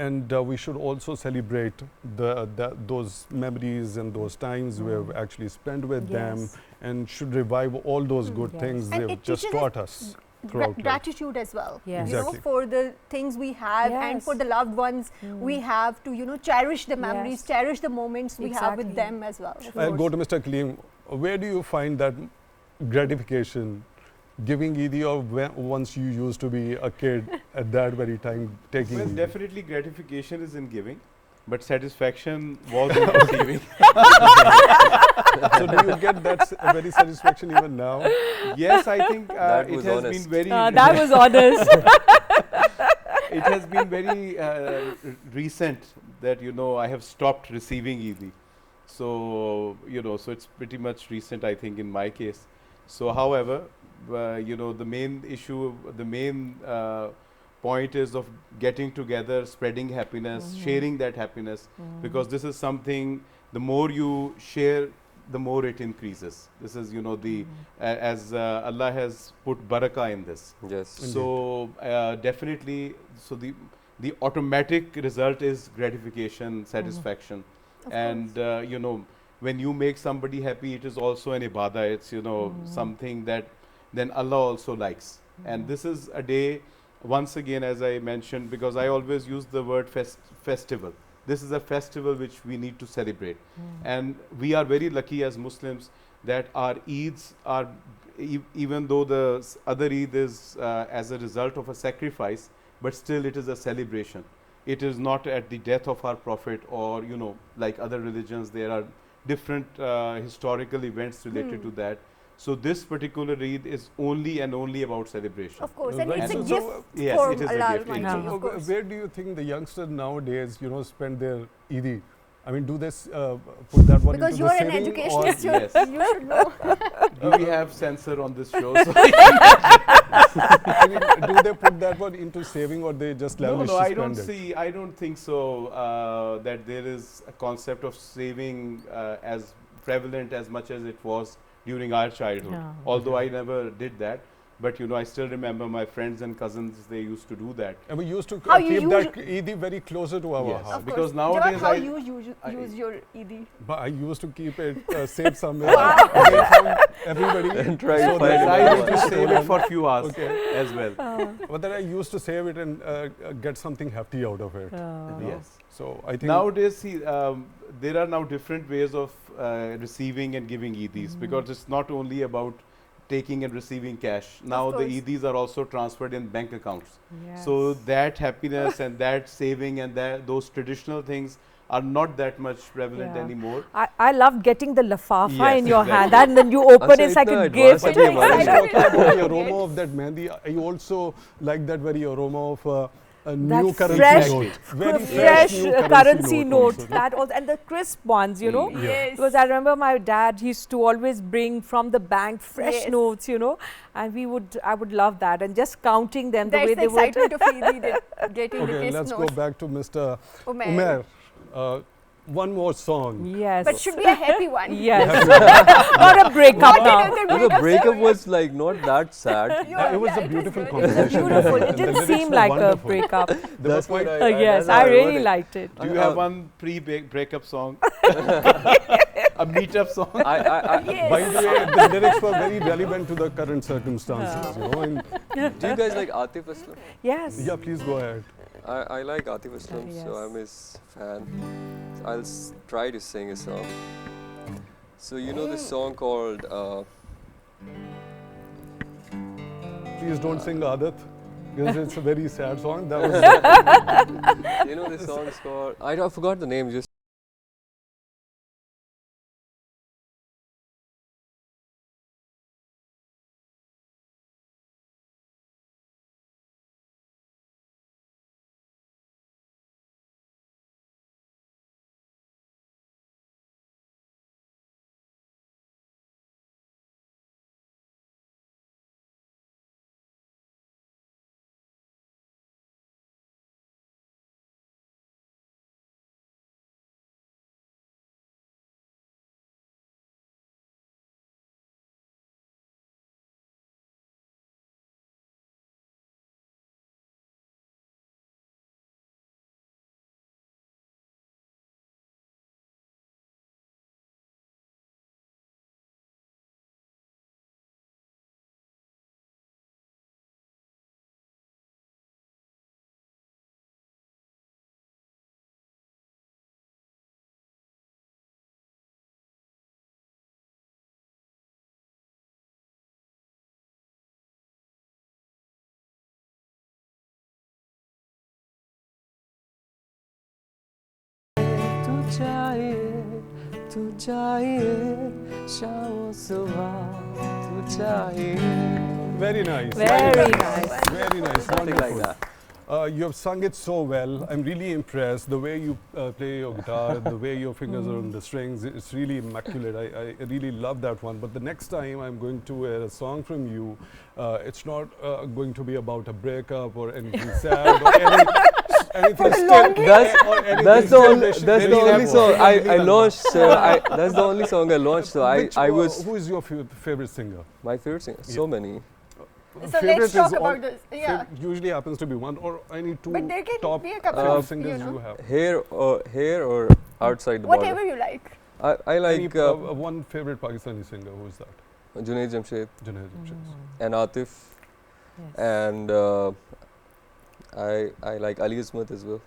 Speaker 2: and we should also celebrate those memories and those times we have actually spent with them,
Speaker 4: Yes.
Speaker 2: and should revive all those good
Speaker 4: Yes.
Speaker 2: things
Speaker 1: And
Speaker 2: they've
Speaker 1: it
Speaker 2: just
Speaker 1: teaches us
Speaker 2: taught us throughout life.
Speaker 1: Gratitude as well.
Speaker 4: Yes.
Speaker 2: Exactly.
Speaker 1: For the things we have and for
Speaker 4: Yes.
Speaker 1: the loved ones we have to cherish the memories,
Speaker 4: Yes.
Speaker 1: cherish the moments we have with
Speaker 4: Exactly.
Speaker 1: them as well. Of
Speaker 2: I'll go
Speaker 1: course.
Speaker 2: to Mr. Kaleem. Where do you find that gratification, giving Eid, or once you used to be a kid at that very time taking
Speaker 3: Well,
Speaker 2: Eid?
Speaker 3: definitely gratification is in giving, but satisfaction was in receiving.
Speaker 2: So do you get that very satisfaction even now?
Speaker 3: Yes, I think
Speaker 5: That
Speaker 3: it
Speaker 5: was
Speaker 3: has
Speaker 5: honest.
Speaker 3: been very.
Speaker 4: That was honest.
Speaker 3: It has been very recent that I have stopped receiving Eid. So so it's pretty much recent, I think, in my case. So, however, the main issue, the main point is of getting together, spreading happiness, sharing that happiness, because this is something, the more you share, the more it increases. This is, as Allah has put barakah in this.
Speaker 5: Yes.
Speaker 3: So definitely, so the automatic result is gratification, satisfaction, and when you make somebody happy, it is also an ibadah. It's something that then Allah also likes. And this is a day, once again, as I mentioned, because I always use the word festival. This is a festival which we need to celebrate, and we are very lucky as Muslims that our Eids are, even though the other Eid is as a result of a sacrifice, but still it is a celebration. It is not at the death of our Prophet, or like other religions, there are different historical events related to that. So this particular Eid is only and only about celebration.
Speaker 1: Of course, and
Speaker 2: Right.
Speaker 1: it's a
Speaker 2: So-
Speaker 1: gift
Speaker 3: Yes,
Speaker 1: for
Speaker 3: it is a
Speaker 1: Allah
Speaker 3: gift,
Speaker 1: Almighty,
Speaker 3: indeed.
Speaker 1: of course.
Speaker 2: Where do you think the youngsters nowadays, spend their Eid? I mean, do they put that one
Speaker 1: Because
Speaker 2: into
Speaker 1: you're
Speaker 2: the
Speaker 1: an
Speaker 2: saving,
Speaker 1: educationist,
Speaker 2: or
Speaker 3: Yes.
Speaker 1: you should know.
Speaker 3: Do we have censor on this show? So
Speaker 2: I mean, do they put that one into saving, or they just lavish
Speaker 3: no,
Speaker 2: to
Speaker 3: I don't
Speaker 2: spend it?
Speaker 3: see. I don't think so. That there is a concept of saving as prevalent as much as it was during our childhood.
Speaker 4: No.
Speaker 3: Although I never did that, but I still remember my friends and cousins. They used to do that.
Speaker 2: And we used to
Speaker 1: How you
Speaker 2: keep that Eid very closer to our
Speaker 3: Yes.
Speaker 2: heart.
Speaker 1: Of
Speaker 3: Because
Speaker 1: course.
Speaker 3: nowadays
Speaker 1: Jawad, how
Speaker 3: I-
Speaker 1: you use your Eid?
Speaker 2: But I used to keep it safe somewhere away from everybody.
Speaker 5: And try
Speaker 2: so
Speaker 5: to
Speaker 2: that
Speaker 5: find
Speaker 3: I
Speaker 5: it.
Speaker 3: used to save it for a few hours
Speaker 2: Okay.
Speaker 3: as well.
Speaker 2: But then I used to save it and get something hefty out of it.
Speaker 3: Yes.
Speaker 2: So I think
Speaker 3: Nowadays, see, there are now different ways of receiving and giving Eids, because it's not only about taking and receiving cash. Now the
Speaker 1: course.
Speaker 3: Eids are also transferred in bank accounts.
Speaker 4: Yes.
Speaker 3: So that happiness and that saving and those traditional things are not that much prevalent
Speaker 4: Yeah.
Speaker 3: anymore.
Speaker 4: I love getting the lafafa
Speaker 3: Yes,
Speaker 4: in your
Speaker 3: exactly.
Speaker 4: hand, and then you open
Speaker 5: Acha,
Speaker 4: it's like
Speaker 5: itna
Speaker 4: a
Speaker 5: advanced
Speaker 4: gift.
Speaker 5: idea हमारे
Speaker 2: Just
Speaker 5: लिए.
Speaker 2: talking about the aroma of that mehndi, I also like that very aroma of a new currency
Speaker 4: fresh-
Speaker 2: note. Very
Speaker 4: Fresh
Speaker 2: new
Speaker 4: currency note,
Speaker 2: also.
Speaker 4: that also, and the crisp ones,
Speaker 2: Yeah.
Speaker 1: Yes.
Speaker 4: Because I remember my dad used to always bring from the bank fresh
Speaker 1: Yes.
Speaker 4: notes, and I would love that, and just counting them the
Speaker 1: That's
Speaker 4: way
Speaker 1: the
Speaker 4: they would.
Speaker 1: excitement of Eid, getting the
Speaker 2: Okay,
Speaker 1: crisp
Speaker 2: let's go
Speaker 1: notes.
Speaker 2: back to Mr.
Speaker 1: Umair.
Speaker 2: Umair. one more song.
Speaker 4: Yes.
Speaker 1: But should be a happy one.
Speaker 4: Yes. Not a breakup now.
Speaker 5: The breakup was like not that sad.
Speaker 2: It was a beautiful
Speaker 1: good.
Speaker 2: conversation.
Speaker 4: Beautiful.
Speaker 2: and
Speaker 4: It
Speaker 2: the
Speaker 4: didn't
Speaker 2: lyrics
Speaker 4: seem
Speaker 2: were
Speaker 4: like a
Speaker 2: wonderful.
Speaker 4: breakup.
Speaker 2: They were quite-
Speaker 4: Yes,
Speaker 5: that's how
Speaker 4: I
Speaker 5: wrote
Speaker 4: really
Speaker 5: it.
Speaker 4: liked it.
Speaker 3: Do you have one pre-breakup song? A meetup song?
Speaker 1: Yes.
Speaker 2: By the way, the lyrics were very relevant to the current circumstances, you know. And
Speaker 5: Do you guys like Atif Aslam?
Speaker 4: Yes.
Speaker 2: yeah, please go ahead.
Speaker 5: I like Atif Aslam, so
Speaker 4: Yes.
Speaker 5: I'm his fan. I'll try to sing a song. So you know this song called
Speaker 2: Please don't sing Adat, because it's a very sad song. That was
Speaker 5: you know this song is called I forgot the name. Just तू चाहिए शाम सुबह तू चाहिए
Speaker 2: very nice.
Speaker 4: Very nice.
Speaker 2: Very nice.
Speaker 5: something like
Speaker 2: Wonderful.
Speaker 5: that.
Speaker 2: You have sung it so well. I'm really impressed. The way you play your guitar, the way your fingers are on the strings, it's really immaculate. I really love that one. But the next time I'm going to hear a song from you, it's not going to be about a breakup or anything sad or anything
Speaker 5: That's the only song I launched. That's the only song I launched. So I was
Speaker 2: Who is your favorite singer?
Speaker 5: my favorite singer. So many.
Speaker 1: So
Speaker 2: Favorite
Speaker 1: let's talk
Speaker 2: is
Speaker 1: about this. Yeah.
Speaker 2: Usually happens to be one or any two
Speaker 1: But there can
Speaker 2: top
Speaker 1: be a couple
Speaker 2: favorite
Speaker 1: of,
Speaker 2: singers
Speaker 1: you know.
Speaker 2: you have.
Speaker 5: Here or outside the
Speaker 1: Whatever
Speaker 5: border.
Speaker 1: you like.
Speaker 5: I like
Speaker 2: One favorite Pakistani singer. Who is that?
Speaker 5: Junaid Jamshed
Speaker 2: Junaid Jamshed.
Speaker 5: and Atif,
Speaker 4: Yes.
Speaker 5: and I like Ali Azmat as well.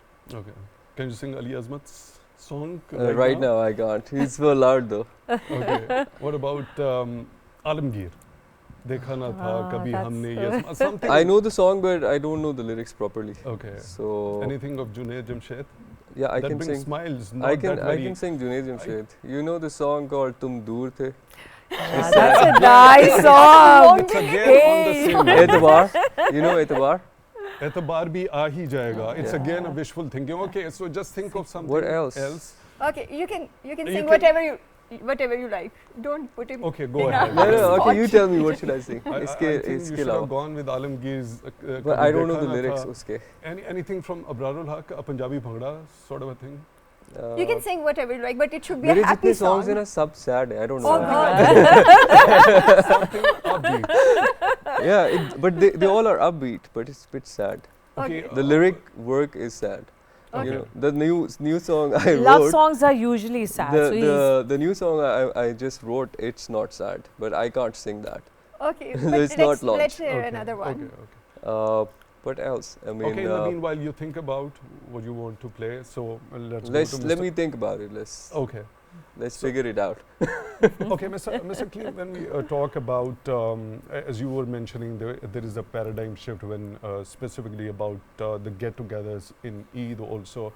Speaker 2: Okay. Can you sing Ali Azmat's song
Speaker 5: Right now I can't. He's so loud though.
Speaker 2: Okay. What about Alamgir? देखा ना था कभी
Speaker 4: that's
Speaker 2: हमने
Speaker 4: so-
Speaker 2: ये something.
Speaker 5: I know the song, but I don't know the lyrics properly.
Speaker 2: Okay.
Speaker 5: So
Speaker 2: Anything of Junaid Jamshed?
Speaker 5: yeah, I
Speaker 2: that
Speaker 5: can
Speaker 2: brings
Speaker 5: sing.
Speaker 2: smiles. Not
Speaker 5: I can
Speaker 2: that
Speaker 5: I
Speaker 2: very
Speaker 5: can sing Junaid Jamshed. You know the song called Tum Dur The?
Speaker 4: That's a nice song.
Speaker 2: It's again on the same line.
Speaker 5: Etabar. You know Etabar?
Speaker 2: एतबार भी आ ही जाएगा. It's again a wishful thinking. Okay, so just think of something
Speaker 5: What else?
Speaker 1: Okay, you can
Speaker 2: You
Speaker 1: sing
Speaker 2: can-
Speaker 1: whatever you like. Don't put him.
Speaker 2: Okay, go
Speaker 1: in
Speaker 2: ahead.
Speaker 5: No, no. Okay,
Speaker 1: Spot.
Speaker 5: you tell me what should I sing.
Speaker 2: I
Speaker 5: इसके
Speaker 2: think you
Speaker 5: इसके
Speaker 2: should have
Speaker 5: अलावा.
Speaker 2: gone with Alamgir's.
Speaker 5: But I don't know
Speaker 2: देखा
Speaker 5: the
Speaker 2: ना
Speaker 5: lyrics
Speaker 2: था.
Speaker 5: उसके.
Speaker 2: Anything from Abrarul Haq, a Punjabi bhangra sort of a thing.
Speaker 1: You can sing whatever you like, but it should be a
Speaker 5: मेरे
Speaker 1: happy
Speaker 5: जितने
Speaker 1: song.
Speaker 5: songs हैं ना सब sad है. I don't know.
Speaker 1: Oh
Speaker 5: why.
Speaker 1: God.
Speaker 2: Something upbeat.
Speaker 5: Yeah, but they all are upbeat, but it's a bit sad.
Speaker 2: Okay.
Speaker 5: The lyric work is sad.
Speaker 1: Okay.
Speaker 5: You know, the new song I
Speaker 4: Love
Speaker 5: wrote.
Speaker 4: songs are usually sad. so he's
Speaker 5: The new song I just wrote, it's not sad, but I can't sing that.
Speaker 1: Okay, but
Speaker 5: It's not launched.
Speaker 1: let's hear
Speaker 2: Okay,
Speaker 1: another one.
Speaker 2: Okay.
Speaker 5: What else? I mean,
Speaker 2: Okay, in the meanwhile, you think about what you want to play. So let's go to
Speaker 5: let
Speaker 2: Mr.
Speaker 5: me think about it.
Speaker 2: Okay.
Speaker 5: Let's figure it out.
Speaker 2: Okay, Mr. Kaleem, when we talk about, as you were mentioning, there is a paradigm shift when specifically about the get-togethers in Eid also.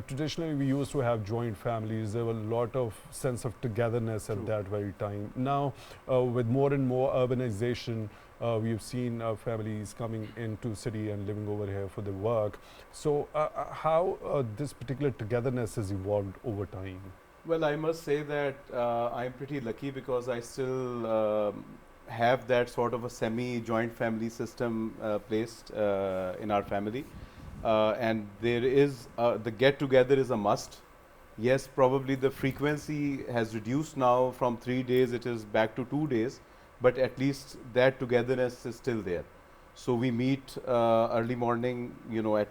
Speaker 2: Traditionally, we used to have joint families. There were a lot of sense of togetherness at that very time. Now, with more and more urbanization, we've seen families coming into city and living over here for their work. So, how this particular togetherness has evolved over time?
Speaker 3: Well, I must say that I'm pretty lucky because I still have that sort of a semi-joint family system placed in our family. And there is the get-together is a must. Yes, probably the frequency has reduced now from 3 days, it is back to 2 days, but at least that togetherness is still there. So we meet early morning, you know, at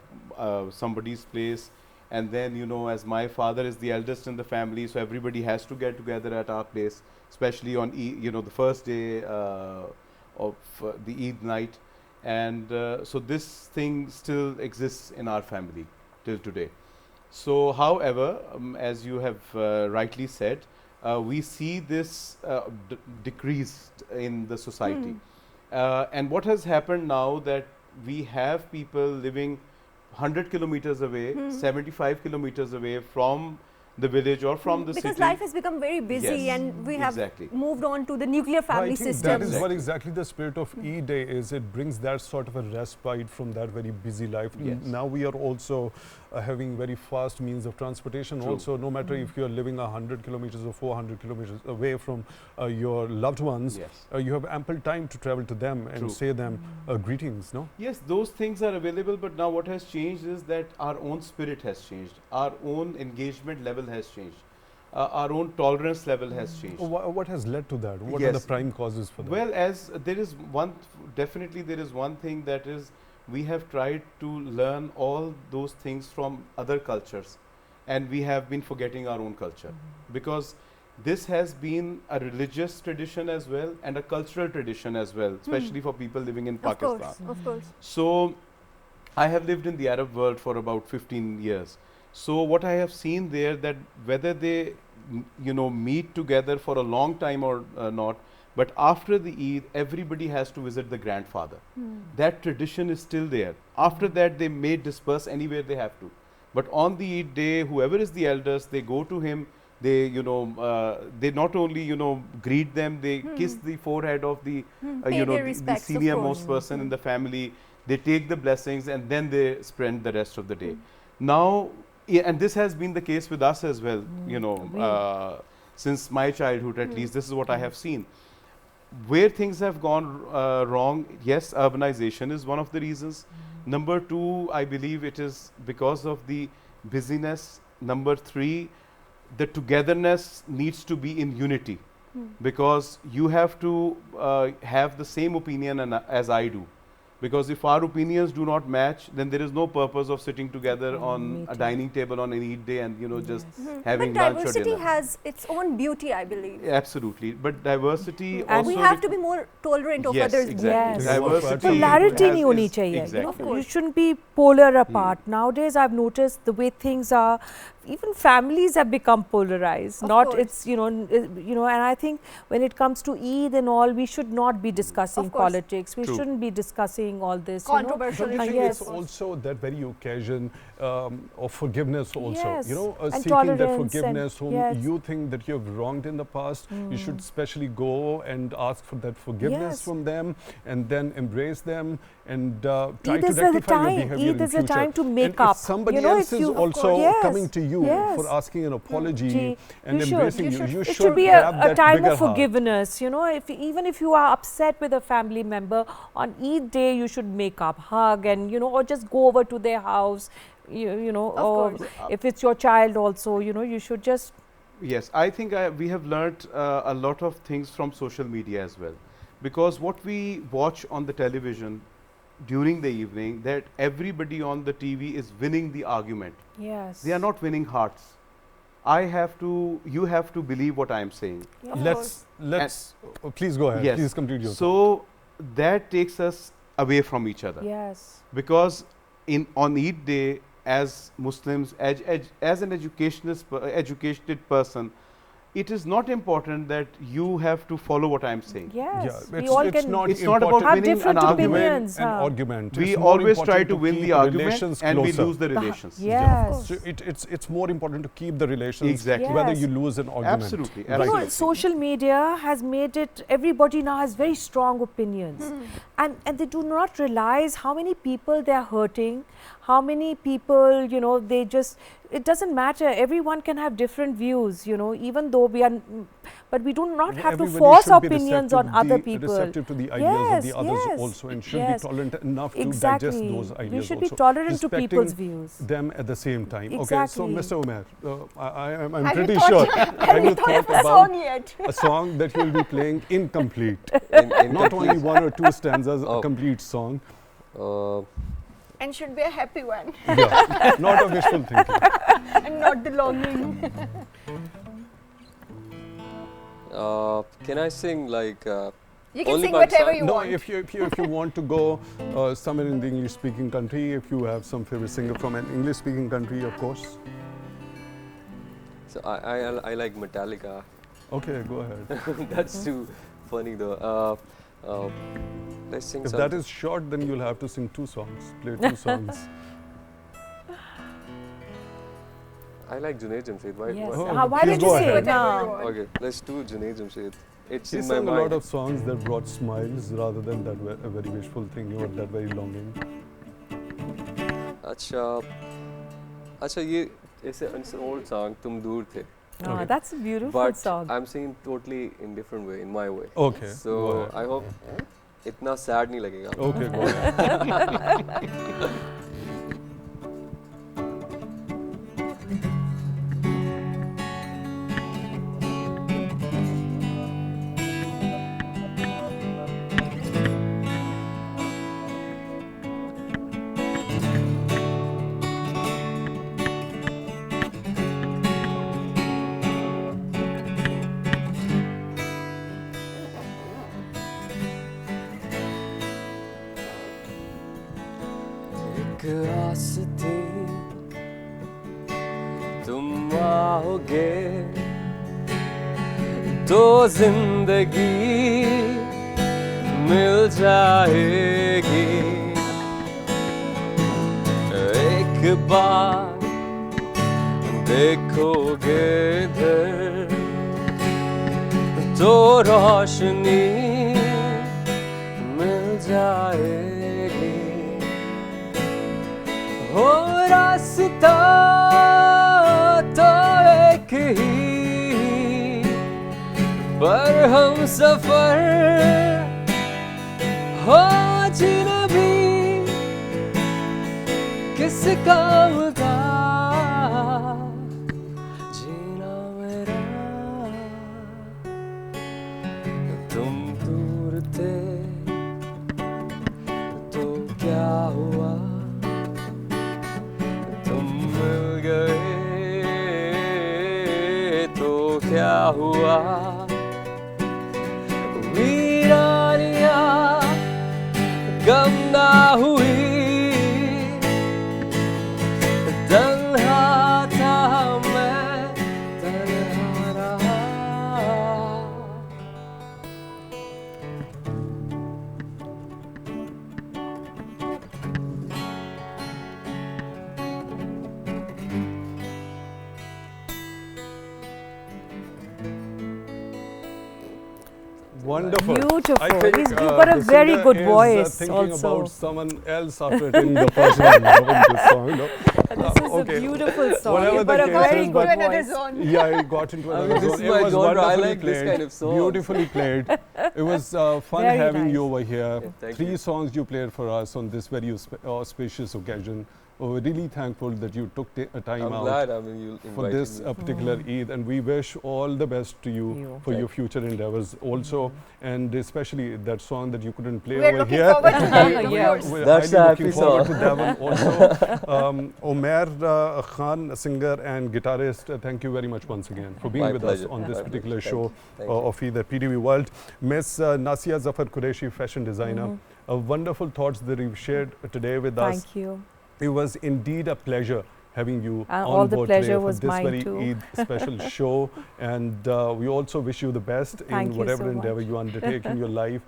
Speaker 3: somebody's place, and then, you know, as my father is the eldest in the family, so everybody has to get together at our place, especially on you know, the first day of the Eid night, and so this thing still exists in our family till today. So, however, as you have rightly said, we see this decreased in the society. And what has happened now that we have people living 100 kilometers away, 75 kilometers away from the village or from the city.
Speaker 1: Because life has become very busy,
Speaker 3: Yes,
Speaker 1: and we have
Speaker 3: exactly.
Speaker 1: moved on to the nuclear family
Speaker 2: I think
Speaker 1: system.
Speaker 2: that is what exactly the spirit of Eid Day is. It brings that sort of a respite from that very busy life.
Speaker 3: Yes.
Speaker 2: Now we are also having very fast means of transportation.
Speaker 3: True.
Speaker 2: Also, no matter if you are living 100 kilometers or 400 kilometers away from your loved ones,
Speaker 3: Yes.
Speaker 2: you have ample time to travel to them and
Speaker 3: True.
Speaker 2: say them greetings, no?
Speaker 3: Yes, those things are available, but now what has changed is that our own spirit has changed, our own engagement level has changed, our own tolerance level has changed.
Speaker 2: What has led to that? What are the
Speaker 3: Yes.
Speaker 2: prime causes for that?
Speaker 3: Well, as there is one, definitely there is one thing, that is we have tried to learn all those things from other cultures, and we have been forgetting our own culture, because this has been a religious tradition as well and a cultural tradition as well, especially for people living in
Speaker 1: Of
Speaker 3: Pakistan.
Speaker 1: course, of course.
Speaker 3: So, I have lived in the Arab world for about 15 years. So, what I have seen there, that whether they, you know, meet together for a long time or not, but after the Eid, everybody has to visit the grandfather. That tradition is still there. After that, they may disperse anywhere they have to. But on the Eid day, whoever is the eldest, they go to him. They, you know, they not only, you know, greet them, they kiss the forehead of the,
Speaker 1: Pay
Speaker 3: you know,
Speaker 1: their
Speaker 3: the
Speaker 1: respects, of
Speaker 3: senior
Speaker 1: course.
Speaker 3: most person in the family. They take the blessings and then they spend the rest of the day. Now, and this has been the case with us as well, you know, since my childhood at least, this is what I have seen. Where things have gone wrong, yes, urbanization is one of the reasons. Number two, I believe it is because of the busyness. Number three, the togetherness needs to be in unity, because you have to have the same opinion as I do. Because if our opinions do not match, then there is no purpose of sitting together on a dining table on an Eid day and, you know, just having
Speaker 1: But
Speaker 3: lunch or
Speaker 1: diversity
Speaker 3: dinner.
Speaker 1: has its own beauty, I believe.
Speaker 3: Absolutely, but diversity
Speaker 1: And
Speaker 3: also
Speaker 1: we have to be more tolerant of
Speaker 3: yes,
Speaker 1: others'
Speaker 3: exactly.
Speaker 4: Yes.
Speaker 3: Diversity
Speaker 4: Polarity
Speaker 3: has-
Speaker 4: नहीं होनी
Speaker 3: is-
Speaker 4: चाहिए.
Speaker 3: Exactly.
Speaker 4: You shouldn't be polar apart. Nowadays, I've noticed the way things are. Even families have become polarized.
Speaker 1: Of
Speaker 4: Not
Speaker 1: course.
Speaker 4: it's you know, and I think when it comes to Eid and all, we should not be discussing
Speaker 1: Of course.
Speaker 4: politics. We
Speaker 3: True.
Speaker 4: shouldn't be discussing all this. you know.
Speaker 1: Controversial
Speaker 2: Don't you think
Speaker 4: yes.
Speaker 2: it's also that very occasion of forgiveness also?
Speaker 4: Yes,
Speaker 2: You know,
Speaker 4: and
Speaker 2: seeking that
Speaker 4: tolerance and-
Speaker 2: forgiveness whom
Speaker 4: yes.
Speaker 2: you think that you have wronged in the past, you should specially go and ask for that forgiveness
Speaker 4: Yes.
Speaker 2: from them, and then embrace them and try
Speaker 4: Eid
Speaker 2: to
Speaker 4: is the
Speaker 2: rectify your
Speaker 4: time.
Speaker 2: behavior
Speaker 4: Eid
Speaker 2: in
Speaker 4: is the
Speaker 2: future.
Speaker 4: time to
Speaker 2: And
Speaker 4: make
Speaker 2: if
Speaker 4: up.
Speaker 2: somebody
Speaker 4: You know,
Speaker 2: else
Speaker 4: if
Speaker 2: is
Speaker 4: you- of
Speaker 2: also
Speaker 4: course. Yes,
Speaker 2: coming to you
Speaker 4: yes.
Speaker 2: for asking an apology
Speaker 4: Ji,
Speaker 2: and
Speaker 4: you should.
Speaker 2: embracing
Speaker 4: You
Speaker 2: you,
Speaker 4: should.
Speaker 2: you
Speaker 4: It
Speaker 2: should
Speaker 4: should be
Speaker 2: have
Speaker 4: a
Speaker 2: that
Speaker 4: time
Speaker 2: bigger
Speaker 4: of
Speaker 2: heart.
Speaker 4: forgiveness. You know, even if you are upset with a family member, on Eid day you should make up, hug, and you know, or just go over to their house. You know,
Speaker 1: Of
Speaker 4: or
Speaker 1: course.
Speaker 4: if it's your child also, you know, you should just.
Speaker 3: Yes, I think we have learnt a lot of things from social media as well, because what we watch on the television during the evening, that everybody on the TV is winning the argument.
Speaker 4: Yes.
Speaker 3: They are not winning hearts. You have to believe what I am saying.
Speaker 1: Of
Speaker 2: Let's please go ahead.
Speaker 3: Yes.
Speaker 2: Please complete your thought.
Speaker 3: So that takes us away from each other.
Speaker 4: Yes.
Speaker 3: Because on Eid day, as Muslims, as an educated person, it is not important that you have to follow what I am saying.
Speaker 4: Yes.
Speaker 2: Yeah,
Speaker 4: We all
Speaker 2: it's
Speaker 4: can
Speaker 2: not
Speaker 3: It's not about
Speaker 2: important
Speaker 4: have
Speaker 3: winning an
Speaker 4: different
Speaker 3: argument.
Speaker 4: opinions.
Speaker 2: an
Speaker 4: huh?
Speaker 2: argument.
Speaker 3: We
Speaker 2: It's more
Speaker 3: always try
Speaker 2: important
Speaker 3: to win
Speaker 2: keep
Speaker 3: the argument
Speaker 2: relations
Speaker 3: and we
Speaker 2: closer.
Speaker 3: lose the relations.
Speaker 4: Yes.
Speaker 2: So it's more important to keep the relations,
Speaker 3: Exactly.
Speaker 2: whether
Speaker 4: Yes.
Speaker 2: you lose an argument.
Speaker 3: Absolutely.
Speaker 4: You know,
Speaker 3: Absolutely.
Speaker 4: social media has made it, everybody now has very strong opinions. And they do not realize how many people they are hurting, how many people, you know, they just, it doesn't matter. Everyone can have different views, you know, even though we are, but we do not have to
Speaker 2: Everybody
Speaker 4: force
Speaker 2: should be
Speaker 4: opinions on other people.
Speaker 2: Receptive to the ideas of the others
Speaker 4: yes,
Speaker 2: also, and should
Speaker 4: yes.
Speaker 2: be tolerant enough to
Speaker 4: Exactly.
Speaker 2: digest those ideas
Speaker 4: We should
Speaker 2: also.
Speaker 4: be tolerant to
Speaker 2: Respecting
Speaker 4: people's views.
Speaker 2: them at the same time.
Speaker 4: Exactly.
Speaker 2: Okay, so Mr. Umair, I'm
Speaker 1: Have you
Speaker 2: pretty
Speaker 1: thought-
Speaker 2: sure.
Speaker 1: Have you thought of a song yet?
Speaker 2: a song that you'll be playing incomplete?
Speaker 5: In
Speaker 2: Not only one or two stanzas, a
Speaker 5: Oh.
Speaker 2: complete song.
Speaker 1: And should be a happy one
Speaker 2: Yeah, not a wishful thinking.
Speaker 1: and not the longing.
Speaker 5: Can I sing like?
Speaker 1: You can
Speaker 5: Only
Speaker 1: sing whatever
Speaker 5: Pakistan?
Speaker 1: you
Speaker 2: No,
Speaker 1: want.
Speaker 2: if you want to go somewhere in the English-speaking country, if you have some favorite singer from an English-speaking country, of course.
Speaker 5: So I like Metallica.
Speaker 2: Okay, go ahead.
Speaker 5: That's too funny though. Let's sing
Speaker 2: If
Speaker 5: something.
Speaker 2: that is short, then you'll have to sing two songs, play two songs.
Speaker 5: I like Junaid Jamshed. Why?
Speaker 4: Yes.
Speaker 2: Oh,
Speaker 4: Why
Speaker 2: please
Speaker 4: did
Speaker 2: go
Speaker 4: you say
Speaker 2: ahead.
Speaker 4: it now?
Speaker 5: Okay, let's do Junaid Jamshed. It's
Speaker 2: He
Speaker 5: in my
Speaker 2: sang a
Speaker 5: mind.
Speaker 2: lot of songs that brought smiles rather than that a very wishful thinking or that very longing.
Speaker 5: अच्छा ये it's an old song तुम दूर थे.
Speaker 4: Oh,
Speaker 2: Okay.
Speaker 4: that's a beautiful
Speaker 5: But
Speaker 4: song.
Speaker 5: I'm singing totally in different way, in my way.
Speaker 2: Okay, go
Speaker 5: So
Speaker 2: ahead.
Speaker 5: I hope इतना sad नहीं लगेगा.
Speaker 2: Okay, go ahead.
Speaker 5: एक आस थी तुम आओगे तो जिंदगी मिल जाएगी एक बार देखोगे इधर तो रोशनी मिल जाएगी हो रास्ता तो एक ही पर हम सफर हो अजनबी किस काम का जीना मेरा तुम दूर थे तो क्या हुआ मिल गए तो क्या हुआ वीरानिया गम ना हुई तन्हा था मैं तन्हा रहा
Speaker 2: Wonderful.
Speaker 4: Beautiful.
Speaker 2: I think,
Speaker 4: You've got a
Speaker 2: the
Speaker 4: very
Speaker 2: singer
Speaker 4: good
Speaker 2: is,
Speaker 4: voice
Speaker 2: thinking
Speaker 4: also.
Speaker 2: about someone else after attaining the personal love in this song. No?
Speaker 4: This is
Speaker 2: okay.
Speaker 4: a beautiful song.
Speaker 2: Whatever
Speaker 4: You've
Speaker 2: the
Speaker 4: got a
Speaker 2: case
Speaker 4: very
Speaker 2: is,
Speaker 1: To
Speaker 2: but-
Speaker 4: good
Speaker 1: another
Speaker 4: voice.
Speaker 1: zone.
Speaker 2: Yeah, I got into
Speaker 5: I
Speaker 2: another
Speaker 5: mean, this
Speaker 2: zone.
Speaker 5: is my
Speaker 2: It was
Speaker 5: genre. I
Speaker 2: wonderfully
Speaker 5: like this
Speaker 2: played,
Speaker 5: kind of song.
Speaker 2: beautifully played. It was fun
Speaker 4: Very
Speaker 2: having
Speaker 4: nice.
Speaker 2: you over here.
Speaker 5: Thank
Speaker 2: Three
Speaker 5: you.
Speaker 2: songs you played for us on this very auspicious occasion. We're really thankful that you took a time
Speaker 5: I'm
Speaker 2: out
Speaker 5: glad I mean you
Speaker 2: for
Speaker 5: invited
Speaker 2: this
Speaker 5: me.
Speaker 2: particular Eid, and we wish all the best to you
Speaker 4: You.
Speaker 2: for your future endeavors also, and especially that song that you couldn't play
Speaker 1: We're
Speaker 2: over
Speaker 1: looking
Speaker 2: here.
Speaker 1: forward to that, of
Speaker 4: Yeah.
Speaker 1: course.
Speaker 2: We're
Speaker 5: That's
Speaker 2: highly
Speaker 5: a
Speaker 2: looking
Speaker 5: happy
Speaker 2: forward to
Speaker 5: song.
Speaker 2: that one also. Umair Khan, a singer and guitarist, thank you very much once again for being
Speaker 5: My
Speaker 2: with
Speaker 5: pleasure.
Speaker 2: us on this
Speaker 5: My
Speaker 2: particular
Speaker 5: pleasure.
Speaker 2: show
Speaker 5: Thank you.
Speaker 2: of Eid at PTV World. Miss Nasia Zafar Koreshi, fashion designer, wonderful thoughts that you've shared today with us.
Speaker 4: Thank you.
Speaker 2: It was indeed a pleasure having you
Speaker 4: All
Speaker 2: on
Speaker 4: the
Speaker 2: board
Speaker 4: pleasure
Speaker 2: today for
Speaker 4: was
Speaker 2: this
Speaker 4: mine
Speaker 2: very
Speaker 4: too.
Speaker 2: Eid special show, and we also wish you the best
Speaker 4: Thank
Speaker 2: in
Speaker 4: you
Speaker 2: whatever
Speaker 4: so
Speaker 2: endeavor
Speaker 4: much.
Speaker 2: you undertake in your life,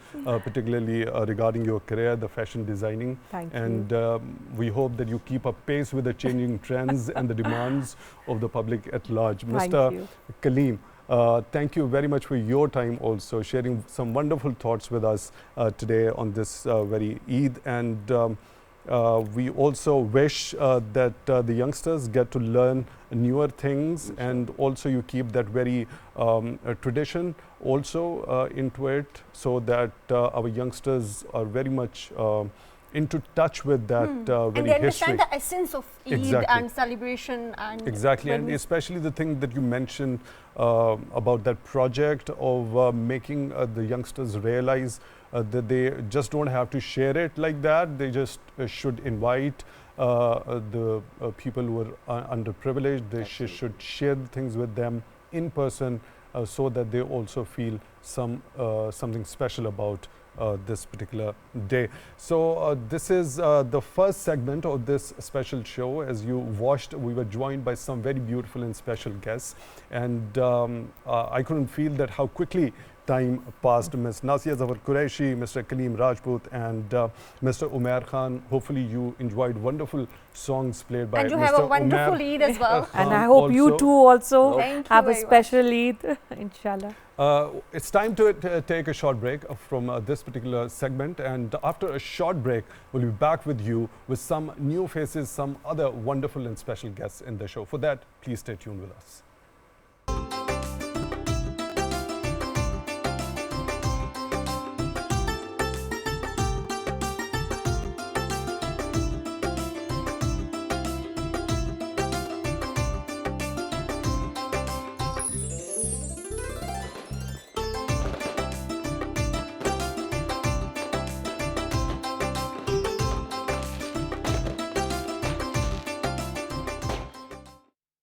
Speaker 2: particularly regarding your career, the fashion designing.
Speaker 4: Thank
Speaker 2: And
Speaker 4: you.
Speaker 2: we hope that you keep up pace with the changing trends and the demands of the public at large.
Speaker 4: Thank
Speaker 2: Mr.
Speaker 4: you.
Speaker 2: Kaleem, thank you very much for your time also, sharing some wonderful thoughts with us today on this very Eid. And We also wish that the youngsters get to learn newer things, and also you keep that very tradition also into it, so that our youngsters are very much into touch with that very
Speaker 1: and they understand
Speaker 2: history.
Speaker 1: the essence of Eid and celebration. And
Speaker 2: exactly, and especially the thing that you mentioned about that project of making the youngsters realize that they just don't have to share it like that. They just should invite the people who are underprivileged. They should share the things with them in person, so that they also feel something special about this particular day. So this is the first segment of this special show. As you watched, we were joined by some very beautiful and special guests, and I couldn't feel that how quickly time passed. Ms. Nasia, Zafar, Koreshi, Mr. Kaleem, Rajput, and Mr. Umair Khan. Hopefully you enjoyed wonderful songs played by Mr.
Speaker 1: And you have a wonderful
Speaker 2: Umair
Speaker 1: Eid as well.
Speaker 4: And I hope you too also have a
Speaker 1: very
Speaker 4: special Eid, inshallah.
Speaker 2: It's time to take a short break from this particular segment, and after a short break, we'll be back with you with some new faces, some other wonderful and special guests in the show. For that, please stay tuned with us.